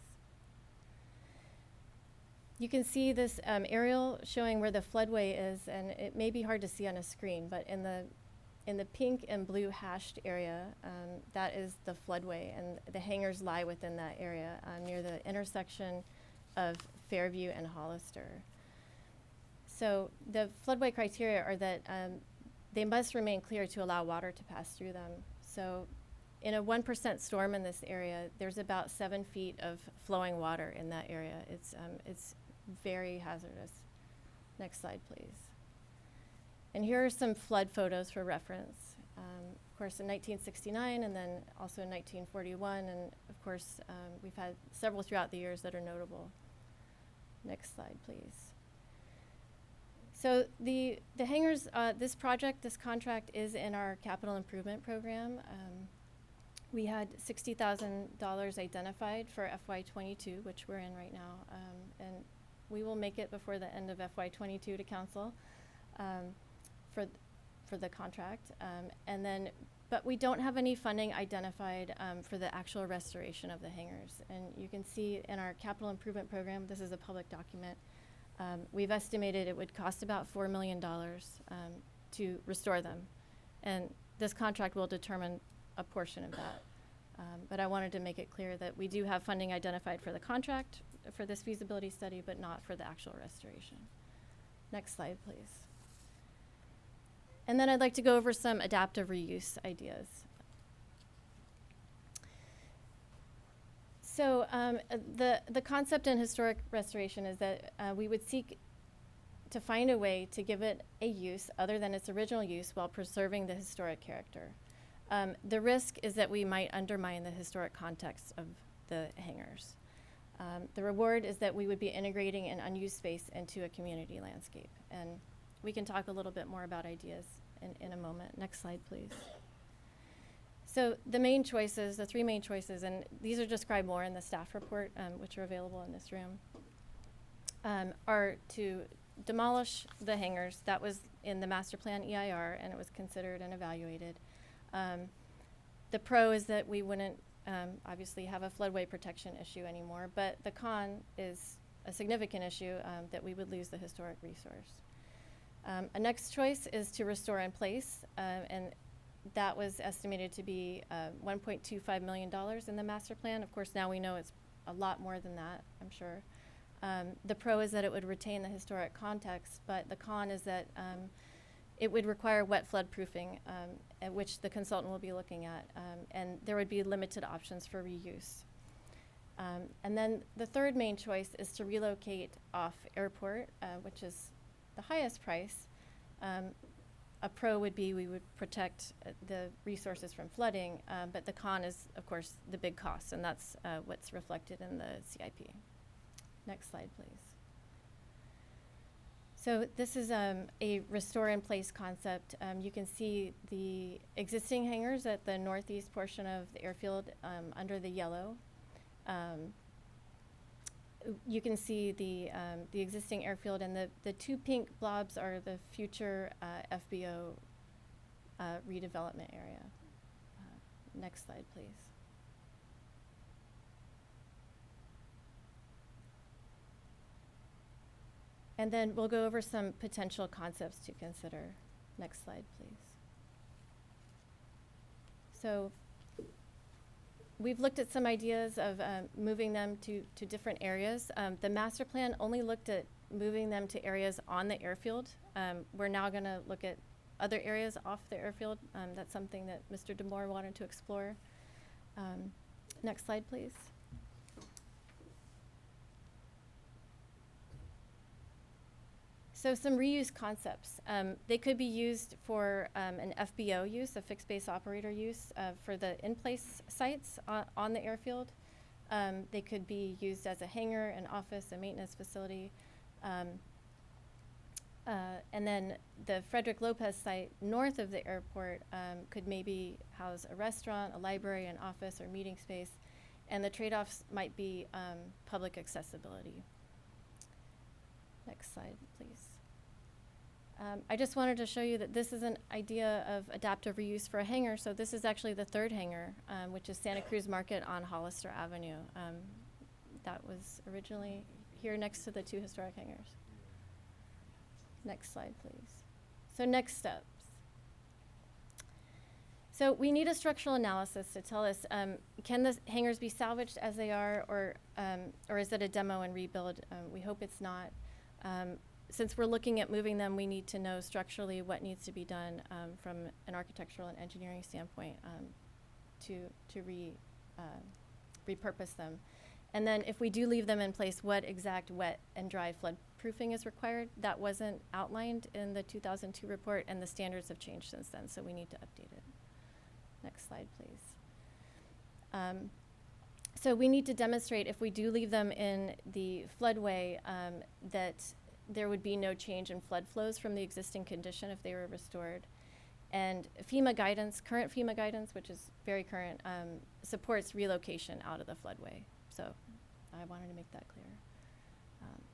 You can see this aerial showing where the floodway is, and it may be hard to see on a screen, but in the pink and blue hashed area, that is the floodway, and the hangars lie within that area near the intersection of Fairview and Hollister. So the floodway criteria are that they must remain clear to allow water to pass through them. So in a 1% storm in this area, there's about 7 feet of flowing water in that area. It's very hazardous. Next slide, please. And here are some flood photos for reference. Of course, in 1969, and then also in 1941, and of course, we've had several throughout the years that are notable. Next slide, please. So the hangars, this contract is in our capital improvement program. We had $60,000 identified for FY22, which we're in right now, and we will make it before the end of FY22 to council for the contract. But we don't have any funding identified for the actual restoration of the hangars. And you can see in our capital improvement program, this is a public document, we've estimated it would cost about $4 million to restore them. And this contract will determine a portion of that. But I wanted to make it clear that we do have funding identified for the contract, for this feasibility study, but not for the actual restoration. Next slide, please. And then I'd like to go over some adaptive reuse ideas. So the concept in historic restoration is that we would seek to find a way to give it a use other than its original use while preserving the historic character. The risk is that we might undermine the historic context of the hangars. The reward is that we would be integrating an unused space into a community landscape. And we can talk a little bit more about ideas in a moment. Next slide, please. So the main choices, the 3 main choices, and these are described more in the staff report, which are available in this room, are to demolish the hangars. That was in the master plan EIR, and it was considered and evaluated. The pro is that we wouldn't obviously have a floodway protection issue anymore, but the con is a significant issue that we would lose the historic resource. A next choice is to restore in place, and that was estimated to be $1.25 million in the master plan. Of course, now we know it's a lot more than that, I'm sure. The pro is that it would retain the historic context, but the con is that it would require wet flood proofing, at which the consultant will be looking at, and there would be limited options for reuse. And then the third main choice is to relocate off airport, which is the highest price. A pro would be we would protect the resources from flooding, but the con is, of course, the big cost, and that's what's reflected in the CIP. Next slide, please. So this is a restore in place concept. You can see the existing hangars at the northeast portion of the airfield under the yellow. You can see the existing airfield, and the 2 pink blobs are the future FBO redevelopment area. Next slide, please. And then we'll go over some potential concepts to consider. Next slide, please. So we've looked at some ideas of moving them to different areas. The master plan only looked at moving them to areas on the airfield. We're now going to look at other areas off the airfield. That's something that Mr. DeMoore wanted to explore. Next slide, please. So some reuse concepts. They could be used for an FBO use, a fixed base operator use, for the in-place sites on the airfield. They could be used as a hangar, an office, a maintenance facility. And then the Frederick Lopez site north of the airport could maybe house a restaurant, a library, an office, or meeting space. And the trade-offs might be public accessibility. Next slide, please. I just wanted to show you that this is an idea of adaptive reuse for a hangar. So this is actually the third hangar, which is Santa Cruz Market on Hollister Avenue. That was originally here next to the two historic hangars. Next slide, please. So next steps. So we need a structural analysis to tell us, can the hangars be salvaged as they are, or is it a demo and rebuild? We hope it's not. Since we're looking at moving them, we need to know structurally what needs to be done from an architectural and engineering standpoint to repurpose them. And then if we do leave them in place, what exact wet and dry flood proofing is required? That wasn't outlined in the 2002 report, and the standards have changed since then, so we need to update it. Next slide, please. So we need to demonstrate, if we do leave them in the floodway, that there would be no change in flood flows from the existing condition if they were restored. And FEMA guidance, current FEMA guidance, which is very current, supports relocation out of the floodway. So I wanted to make that clear.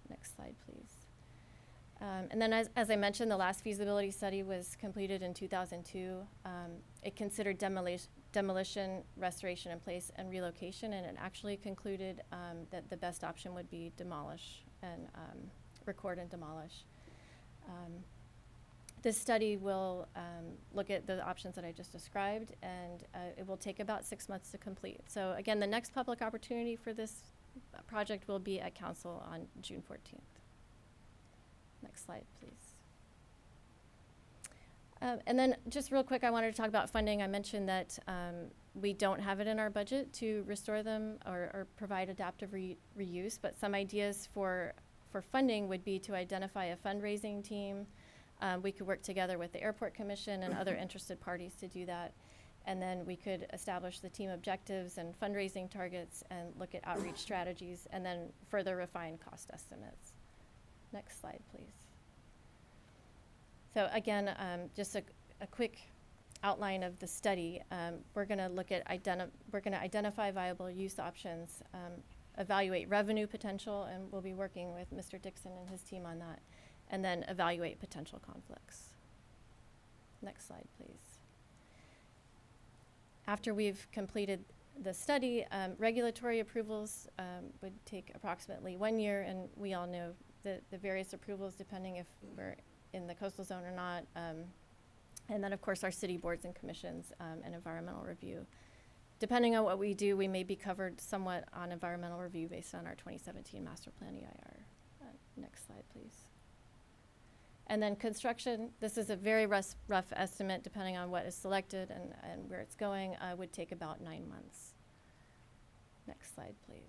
Next slide, please. And then as I mentioned, the last feasibility study was completed in 2002. It considered demolition, restoration in place, and relocation, and it actually concluded that the best option would be demolish and record and demolish. This study will look at the options that I just described, and it will take about 6 months to complete. So again, the next public opportunity for this project will be at council on June 14th. Next slide, please. And then just real quick, I wanted to talk about funding. I mentioned that we don't have it in our budget to restore them or provide adaptive reuse, but some ideas for funding would be to identify a fundraising team. We could work together with the Airport Commission and other interested parties to do that. And then we could establish the team objectives and fundraising targets and look at outreach strategies, and then further refine cost estimates. Next slide, please. So again, just a quick outline of the study. We're going to look at identify viable use options, evaluate revenue potential, and we'll be working with Mr. Dixon and his team on that, and then evaluate potential conflicts. Next slide, please. After we've completed the study, regulatory approvals would take approximately 1 year, and we all know the various approvals depending if we're in the coastal zone or not. And then of course our city boards and commissions and environmental review. Depending on what we do, we may be covered somewhat on environmental review based on our 2017 master plan EIR. Next slide, please. And then construction, this is a very rough estimate depending on what is selected and where it's going, would take about 9 months. Next slide, please.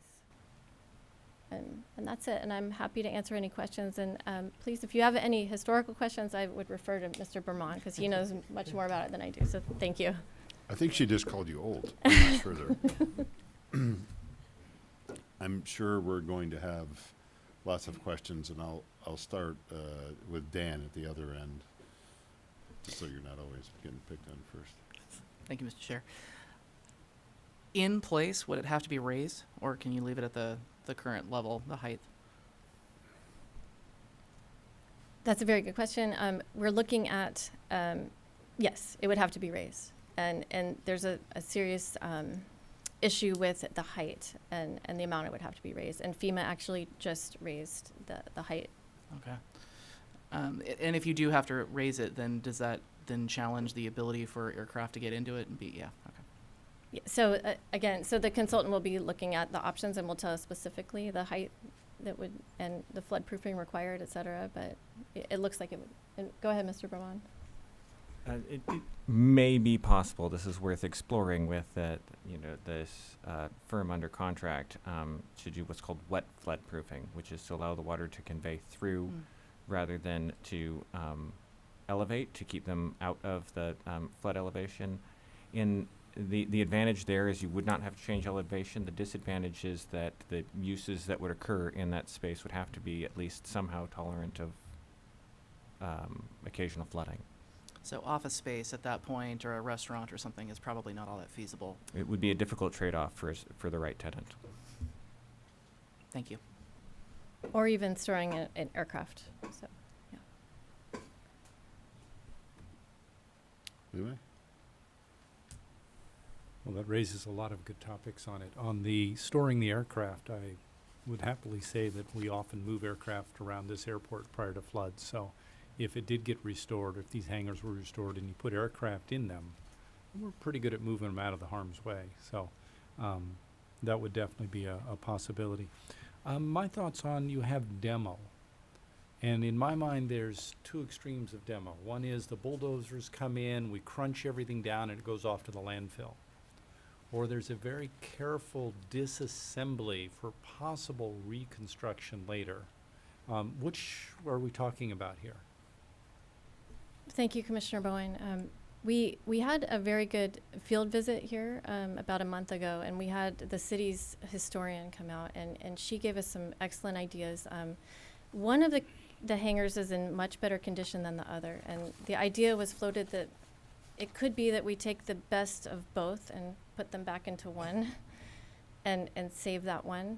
And that's it, and I'm happy to answer any questions. And please, if you have any historical questions, I would refer to Mr. Bermond, because he knows much more about it than I do, so thank you. I think she just called you old. I'm not sure there. I'm sure we're going to have lots of questions, and I'll start with Dan at the other end, so you're not always getting picked on first. Thank you, Mr. Chair. In place, would it have to be raised, or can you leave it at the current level, the height? That's a very good question. We're looking at, yes, it would have to be raised. And there's a serious issue with the height and the amount it would have to be raised. And FEMA actually just raised the height. Okay. And if you do have to raise it, then does that then challenge the ability for aircraft to get into it and be, yeah, okay. Yeah, so again, so the consultant will be looking at the options and will tell us specifically the height that would, and the flood proofing required, et cetera, but it looks like it would. And go ahead, Mr. Bermond. It may be possible. This is worth exploring with this firm under contract to do what's called wet flood proofing, which is to allow the water to convey through rather than to elevate, to keep them out of the flood elevation. The advantage there is you would not have to change elevation. The disadvantage is that the uses that would occur in that space would have to be at least somehow tolerant of occasional flooding. So office space at that point, or a restaurant or something, is probably not all that feasible. It would be a difficult trade-off for the right tenant. Thank you. Or even storing an aircraft. So, yeah. Anyway, Well, that raises a lot of good topics on it. On the storing the aircraft, I would happily say that we often move aircraft around this airport prior to floods. So if it did get restored, if these hangars were restored and you put aircraft in them, we're pretty good at moving them out of the harm's way. So that would definitely be a possibility. My thoughts on you have demo. And in my mind, there's two extremes of demo. One is the bulldozers come in, we crunch everything down, and it goes off to the landfill. Or there's a very careful disassembly for possible reconstruction later. Which are we talking about here? Thank you, Commissioner Bowen. We had a very good field visit here about a month ago, and we had the city's historian come out, and she gave us some excellent ideas. One of the hangars is in much better condition than the other, and the idea was floated that it could be that we take the best of both and put them back into one and save that one.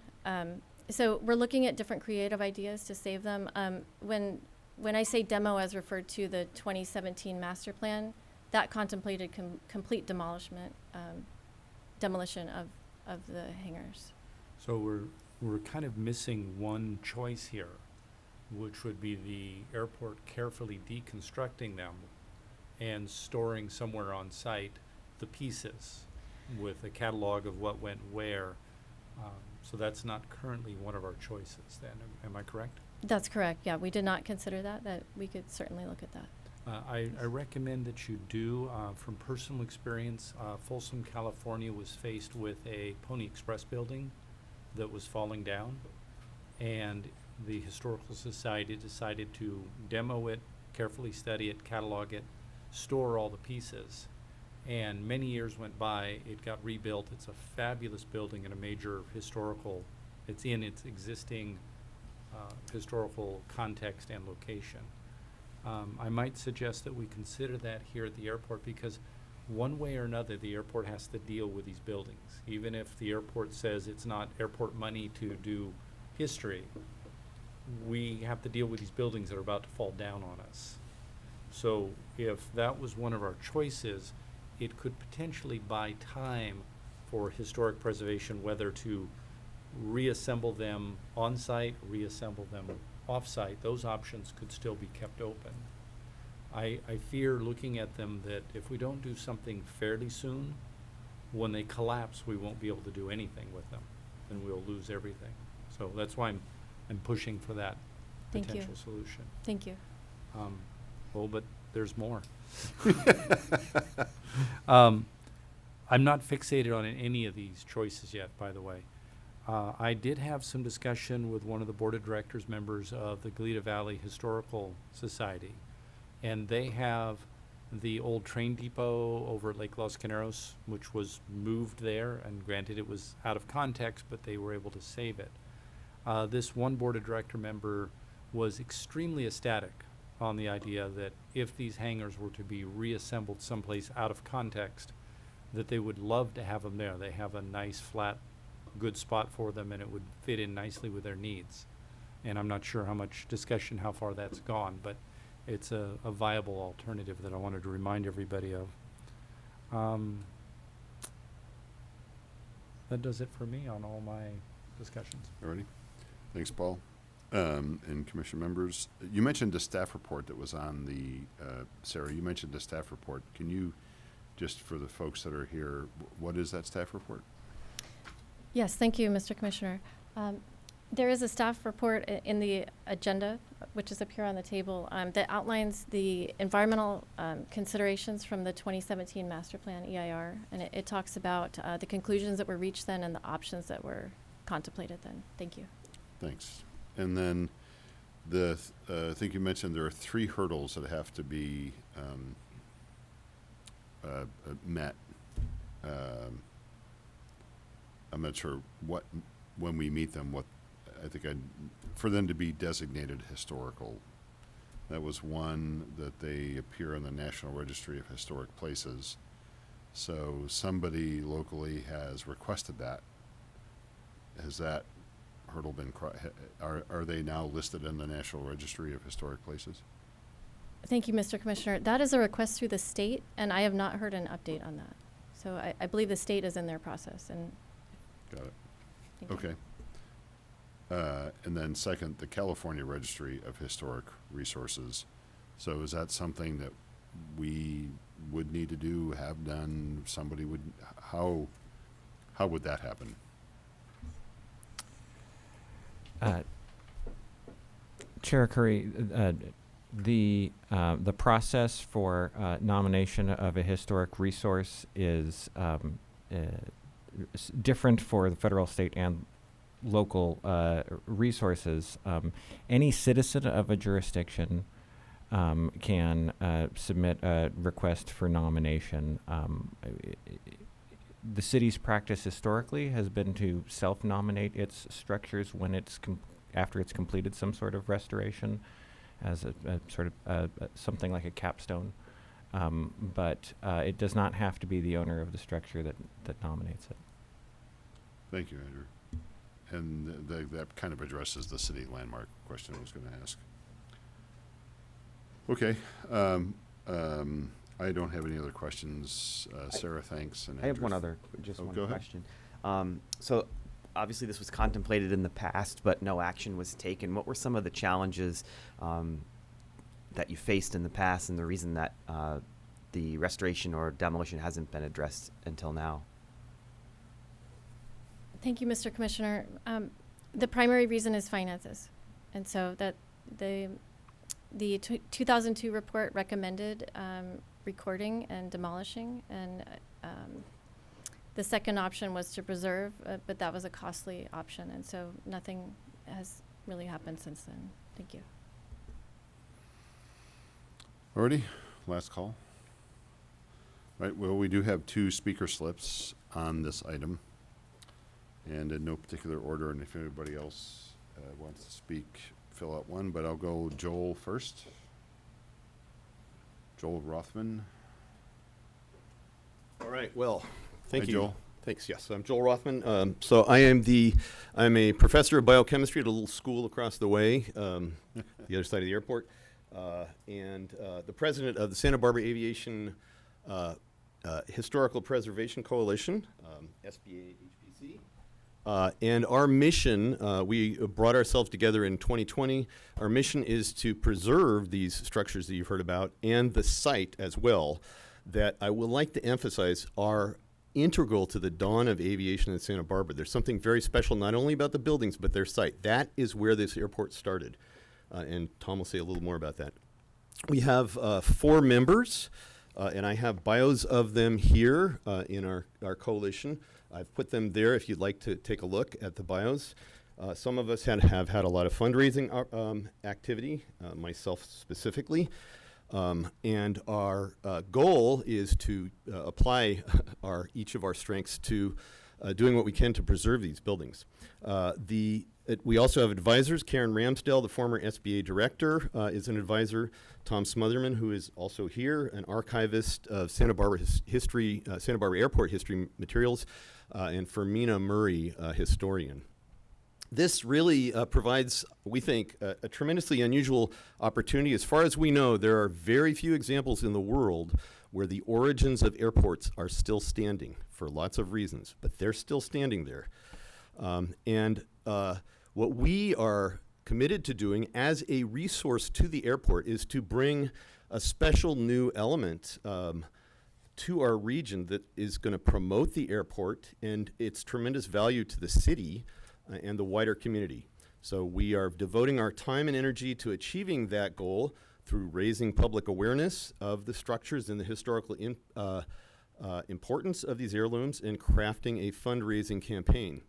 So we're looking at different creative ideas to save them. When I say demo as referred to the 2017 master plan, that contemplated complete demolition of the hangars. So we're kind of missing one choice here, which would be the airport carefully deconstructing them and storing somewhere on site the pieces with a catalog of what went where. So that's not currently one of our choices then, am I correct? That's correct, yeah. We did not consider that we could certainly look at that. I recommend that you do. From personal experience, Folsom, California was faced with a Pony Express building that was falling down, and the Historical Society decided to demo it, carefully study it, catalog it, store all the pieces. And many years went by, it got rebuilt. It's a fabulous building in a major historical, it's in its existing historical context and location. I might suggest that we consider that here at the airport, because one way or another, the airport has to deal with these buildings. Even if the airport says it's not airport money to do history, we have to deal with these buildings that are about to fall down on us. So if that was one of our choices, it could potentially buy time for historic preservation, whether to reassemble them on-site, reassemble them off-site. Those options could still be kept open. I fear, looking at them, that if we don't do something fairly soon, when they collapse, we won't be able to do anything with them, and we'll lose everything. So that's why I'm pushing for that Thank you. potential solution. Thank you. Well, but there's more. I'm not fixated on any of these choices yet, by the way. I did have some discussion with one of the board of directors members of the Goleta Valley Historical Society, and they have the old train depot over at Lake Los Caneros, which was moved there, and granted it was out of context, but they were able to save it. This one board of director member was extremely ecstatic on the idea that if these hangars were to be reassembled someplace out of context, that they would love to have them there. They have a nice, flat, good spot for them, and it would fit in nicely with their needs. And I'm not sure how much discussion, how far that's gone, but it's a viable alternative that I wanted to remind everybody of. That does it for me on all my discussions. already? Thanks, Paul. And commission members, you mentioned the staff report that was on the, Sarah, you mentioned the staff report. Can you, just for the folks that are here, what is that staff report? Yes, thank you, Mr. Commissioner. There is a staff report in the agenda, which is up here on the table, that outlines the environmental considerations from the 2017 Master Plan EIR, and it talks about the conclusions that were reached then and the options that were contemplated then. Thank you. Thanks. And then I think you mentioned there are 3 hurdles that have to be met. I'm not sure when we meet them, for them to be designated historical. That was one, that they appear in the National Registry of Historic Places. So somebody locally has requested that. Has that hurdle been, are they now listed in the National Registry of Historic Places? Thank you, Mr. Commissioner. That is a request through the state, and I have not heard an update on that. So I believe the state is in their process, and Got it. thank you. Okay. And then second, the California Registry of Historic Resources. So is that something that we would need to do, have done, somebody would, how would that happen? Chair Curry, the process for nomination of a historic resource is different for the federal, state, and local resources. Any citizen of a jurisdiction can submit a request for nomination. The city's practice historically has been to self-nominate its structures when it's after it's completed some sort of restoration, as a sort of something like a capstone. But it does not have to be the owner of the structure that nominates it. Thank you, Andrew. And that kind of addresses the city landmark question I was going to ask. Okay. I don't have any other questions. Sarah, thanks. And I have Andrew. one other, just Oh, one go ahead. question. So obviously this was contemplated in the past, but no action was taken. What were some of the challenges that you faced in the past, and the reason that the restoration or demolition hasn't been addressed until now? Thank you, Mr. Commissioner. The primary reason is finances. And so that the 2002 report recommended recording and demolishing, and the second option was to preserve, but that was a costly option, and so nothing has really happened since then. Thank you. Alrighty, last call. Right, well, we do have 2 speaker slips on this item, and in no particular order, and if anybody else wants to speak, fill out one, but I'll go Joel first. Joel Rothman. All right, well, thank Hi, you. Joel. Thanks, yes, I'm Joel Rothman. So I'm a professor of biochemistry at a little school across the way, the other side of the airport, and the president of the Santa Barbara Aviation Historical Preservation Coalition, SBA HPC. And our mission, we brought ourselves together in 2020. Our mission is to preserve these structures that you've heard about and the site as well, that I would like to emphasize are integral to the dawn of aviation in Santa Barbara. There's something very special not only about the buildings, but their site. That is where this airport started. And Tom will say a little more about that. We have 4 members, and I have bios of them here in our coalition. I've put them there if you'd like to take a look at the bios. Some of us have had a lot of fundraising activity, myself specifically. And our goal is to apply each of our strengths to doing what we can to preserve these buildings. We also have advisors. Karen Ramsdell, the former SBA director, is an advisor. Tom Smotherman, who is also here, an archivist of Santa Barbara history, Santa Barbara Airport history materials, and Fermina Murray, historian. This really provides, we think, a tremendously unusual opportunity. As far as we know, there are very few examples in the world where the origins of airports are still standing for lots of reasons, but they're still standing there. What we are committed to doing as a resource to the airport is to bring a special new element to our region that is going to promote the airport and its tremendous value to the city and the wider community. So we are devoting our time and energy to achieving that goal through raising public awareness of the structures and the historical importance of these heirlooms and crafting a fundraising campaign.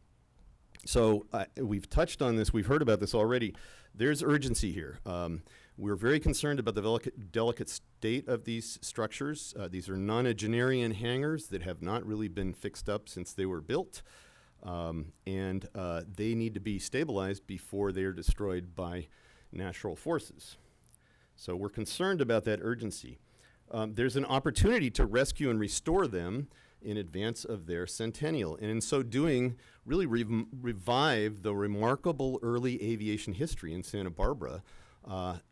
So we've touched on this, we've heard about this already. There's urgency here. We're very concerned about the delicate state of these structures. These are nonagenarian hangars that have not really been fixed up since they were built. And they need to be stabilized before they are destroyed by natural forces. So we're concerned about that urgency. There's an opportunity to rescue and restore them in advance of their centennial, and in so doing, really revive the remarkable early aviation history in Santa Barbara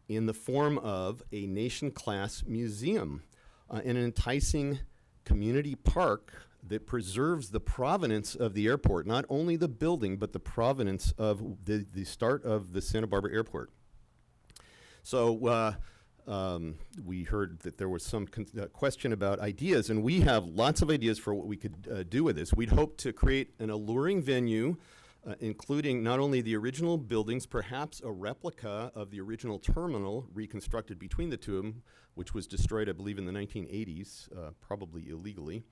in the form of a nation-class museum and an enticing community park that preserves the provenance of the airport, not only the building, but the provenance of the start of the Santa Barbara Airport. So we heard that there was some question about ideas, and we have lots of ideas for what we could do with this. We'd hope to create an alluring venue, including not only the original buildings, perhaps a replica of the original terminal reconstructed between the two of them, which was destroyed, I believe, in the 1980s, probably illegally,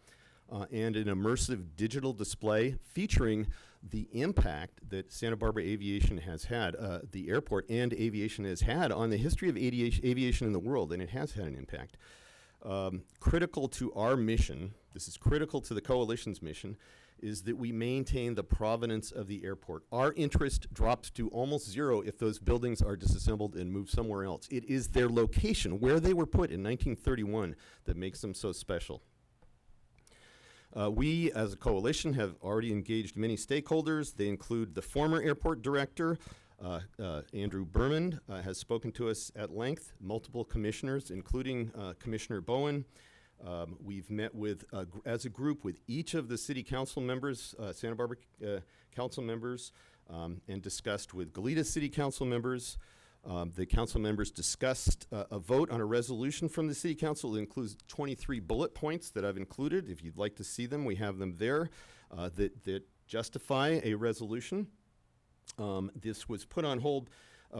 and an immersive digital display featuring the impact that Santa Barbara Aviation has had, the airport and aviation has had on the history of aviation in the world, and it has had an impact. Critical to our mission, this is critical to the coalition's mission, is that we maintain the provenance of the airport. Our interest drops to almost zero if those buildings are disassembled and moved somewhere else. It is their location, where they were put in 1931, that makes them so special. We, as a coalition, have already engaged many stakeholders. They include the former airport director, Andrew Berman, has spoken to us at length, multiple commissioners, including Commissioner Bowen. We've met with, as a group, with each of the city council members, Santa Barbara council members, and discussed with Goleta city council members. The council members discussed a vote on a resolution from the city council. It includes 23 bullet points that I've included. If you'd like to see them, we have them there that justify a resolution. This was put on hold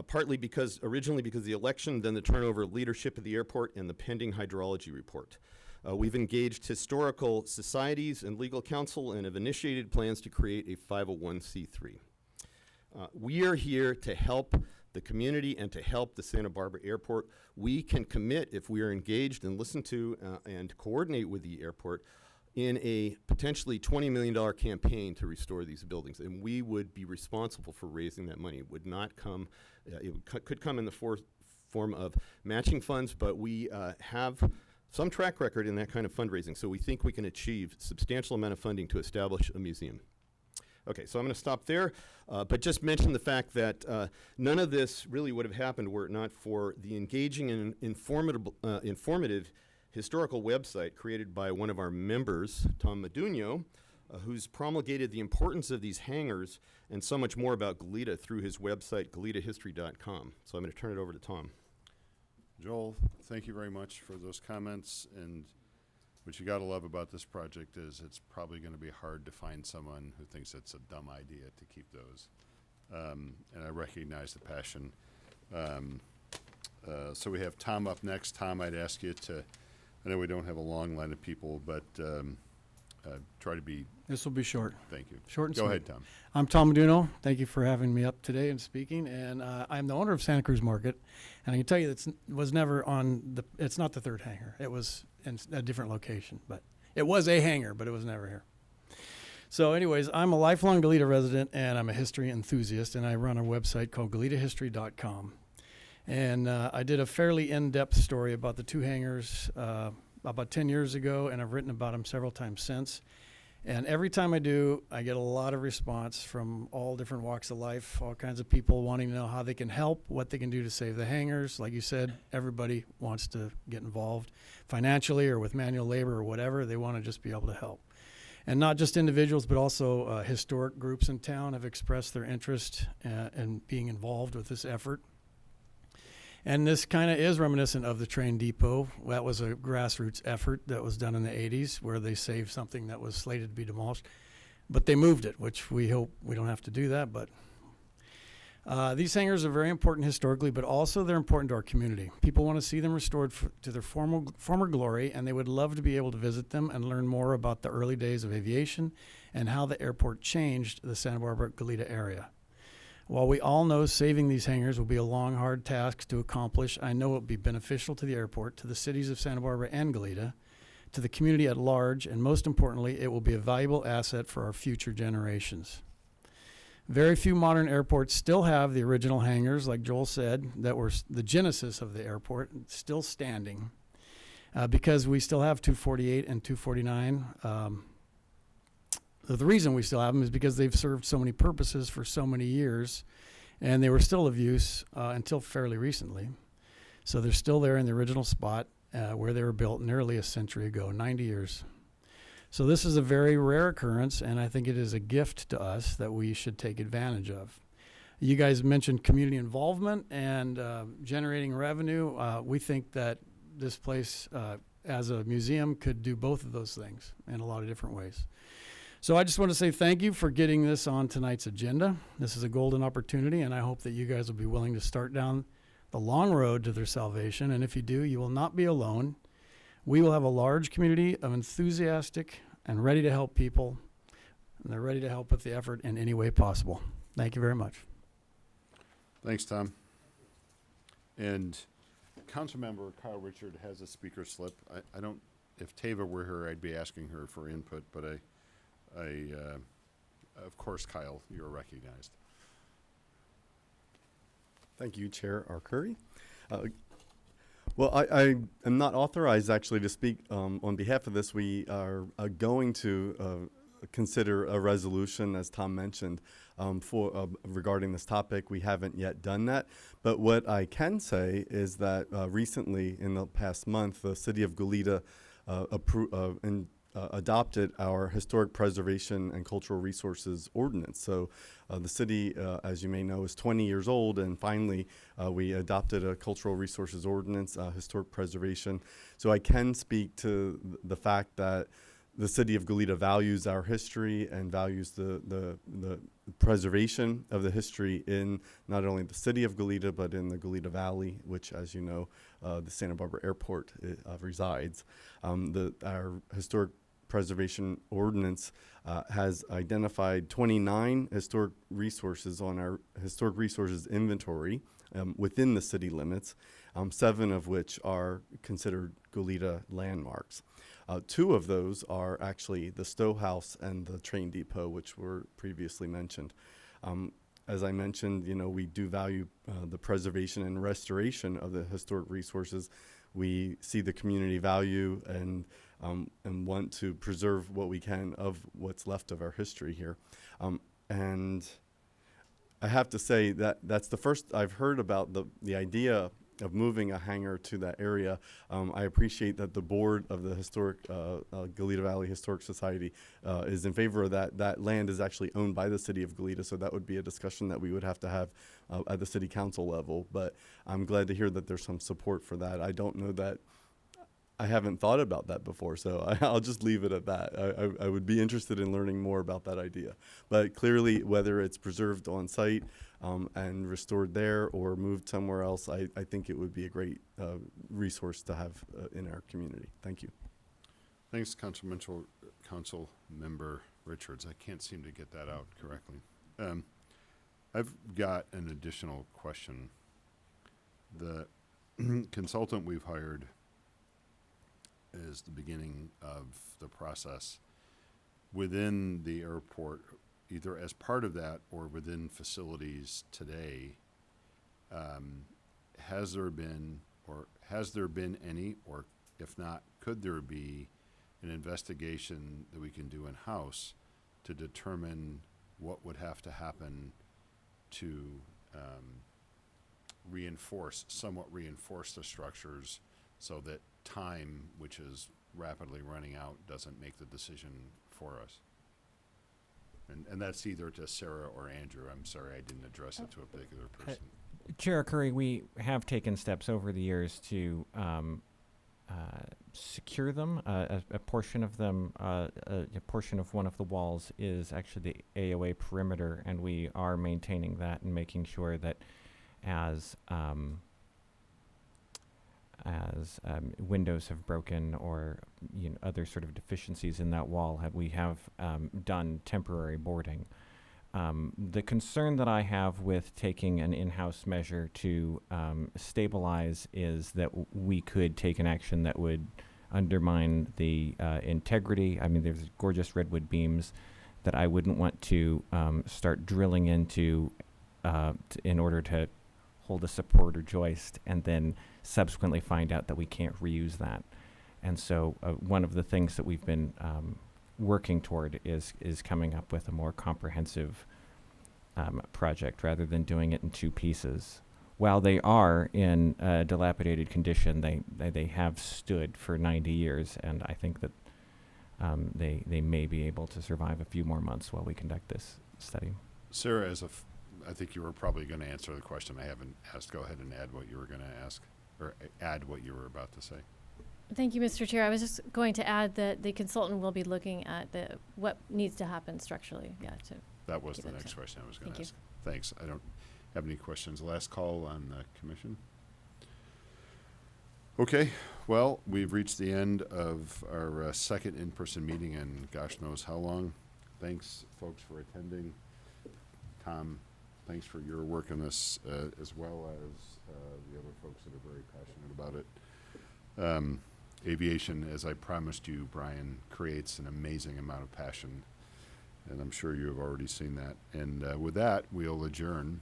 partly originally because of the election, then the turnover of leadership at the airport, and the pending hydrology report. We've engaged historical societies and legal counsel and have initiated plans to create a 501c3. We are here to help the community and to help the Santa Barbara Airport. We can commit, if we are engaged and listen to and coordinate with the airport, in a potentially $20 million campaign to restore these buildings. And we would be responsible for raising that money. It would not come, could come in the form of matching funds, but we have some track record in that kind of fundraising. So we think we can achieve substantial amount of funding to establish a museum. Okay, so I'm going to stop there, but just mention the fact that none of this really would have happened were it not for the engaging and informative historical website created by one of our members, Tom Modugno, who's promulgated the importance of these hangars and so much more about Goleta through his website, goletahistory.com. So I'm going to turn it over to Tom. Joel, thank you very much for those comments. And what you got to love about this project is it's probably going to be hard to find someone who thinks it's a dumb idea to keep those. And I recognize the passion. So we have Tom up next. Tom, I'd ask you to, I know we don't have a long line of people, but try to be. This will be short. Thank you. Short and Go sweet. ahead, Tom. I'm Tom Modugno. Thank you for having me up today and speaking. And I'm the owner of Santa Cruz Market. And I can tell you that was never it's not the third hangar. It was in a different location. But it was a hangar, but it was never here. So anyways, I'm a lifelong Goleta resident, and I'm a history enthusiast. And I run a website called goletahistory.com. And I did a fairly in-depth story about the two hangars about 10 years ago, and I've written about them several times since. And every time I do, I get a lot of response from all different walks of life, all kinds of people wanting to know how they can help, what they can do to save the hangars. Like you said, everybody wants to get involved financially or with manual labor or whatever. They want to just be able to help. And not just individuals, but also historic groups in town have expressed their interest in being involved with this effort. And this kind of is reminiscent of the train depot. That was a grassroots effort that was done in the 80s where they saved something that was slated to be demolished. But they moved it, which we hope we don't have to do that. But these hangars are very important historically, but also they're important to our community. People want to see them restored to their former glory, and they would love to be able to visit them and learn more about the early days of aviation and how the airport changed the Santa Barbara-Goleta area. While we all know saving these hangars will be a long, hard task to accomplish, I know it will be beneficial to the airport, to the cities of Santa Barbara and Goleta, to the community at large, and most importantly, it will be a valuable asset for our future generations. Very few modern airports still have the original hangars, like Joel said, that were the genesis of the airport, still standing, because we still have 248 and 249. The reason we still have them is because they've served so many purposes for so many years, and they were still of use until fairly recently. So they're still there in the original spot where they were built nearly a century ago, 90 years. So this is a very rare occurrence, and I think it is a gift to us that we should take advantage of. You guys mentioned community involvement and generating revenue. We think that this place as a museum could do both of those things in a lot of different ways. So I just want to say thank you for getting this on tonight's agenda. This is a golden opportunity, and I hope that you guys will be willing to start down the long road to their salvation. And if you do, you will not be alone. We will have a large community of enthusiastic and ready to help people, and they're ready to help with the effort in any way possible. Thank you very much. Thanks, Tom. And Councilmember Kyle Richard has a speaker slip. I don't, if Tava were here, I'd be asking her for input, but of course, Kyle, you're recognized. Thank you, Chair Arcuri. Well, I am not authorized actually to speak on behalf of this. We are going to consider a resolution, as Tom mentioned, regarding this topic. We haven't yet done that. But what I can say is that recently, in the past month, the City of Goleta adopted our Historic Preservation and Cultural Resources Ordinance. So the city, as you may know, is 20 years old, and finally we adopted a Cultural Resources Ordinance, Historic Preservation. So I can speak to the fact that the City of Goleta values our history and values the preservation of the history in not only the City of Goleta, but in the Goleta Valley, which, as you know, the Santa Barbara Airport resides. Our Historic Preservation Ordinance has identified 29 historic resources on our historic resources inventory within the city limits, 7 of which are considered Goleta landmarks. 2 of those are actually the Stowe House and the train depot, which were previously mentioned. As I mentioned, we do value the preservation and restoration of the historic resources. We see the community value and want to preserve what we can of what's left of our history here. And I have to say that that's the first I've heard about the idea of moving a hangar to that area. I appreciate that the board of the historic Goleta Valley Historic Society is in favor of that. That land is actually owned by the City of Goleta, so that would be a discussion that we would have to have at the city council level. But I'm glad to hear that there's some support for that. I don't know that, I haven't thought about that before, so I'll just leave it at that. I would be interested in learning more about that idea. But clearly, whether it's preserved on site and restored there or moved somewhere else, I think it would be a great resource to have in our community. Thank you. Thanks, Council Member Richards. I can't seem to get that out correctly. I've got an additional question. The consultant we've hired is the beginning of the process within the airport, either as part of that or within facilities today. Has there been any, or if not, could there be an investigation that we can do in-house to determine what would have to happen to somewhat reinforce the structures so that time, which is rapidly running out, doesn't make the decision for us? And that's either to Sarah or Andrew. I'm sorry I didn't address it to a particular person. Chair Curry, we have taken steps over the years to secure them. A portion of them, a portion of one of the walls is actually the AOA perimeter, and we are maintaining that and making sure that as windows have broken or other sort of deficiencies in that wall, we have done temporary boarding. The concern that I have with taking an in-house measure to stabilize is that we could take an action that would undermine the integrity. I mean, there's gorgeous redwood beams that I wouldn't want to start drilling into in order to hold a support or joist and then subsequently find out that we can't reuse that. And so one of the things that we've been working toward is coming up with a more comprehensive project rather than doing it in two pieces. While they are in a dilapidated condition, they have stood for 90 years, and I think that they may be able to survive a few more months while we conduct this study. Sarah, I think you were probably going to answer the question I haven't asked. Go ahead and add what you were going to ask, or add what you were about to say. Thank you, Mr. Chair. I was just going to add that the consultant will be looking at what needs to happen structurally. Yeah, That was Give the it next to- question I was going Thank to you. ask. Thanks. I don't have any questions. Last call on the commission. Okay, well, we've reached the end of our second in-person meeting in gosh knows how long. Thanks, folks, for attending. Tom, thanks for your work on this, as well as the other folks that are very passionate about it. Aviation, as I promised you, Brian, creates an amazing amount of passion, and I'm sure you have already seen that. And with that, we'll adjourn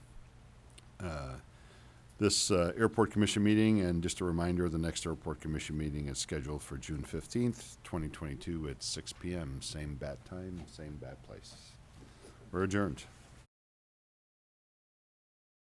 this Airport Commission meeting. And just a reminder, the next Airport Commission meeting is scheduled for June 15th, 2022 at 6 p.m. Same bat time, same bat place. We're adjourned.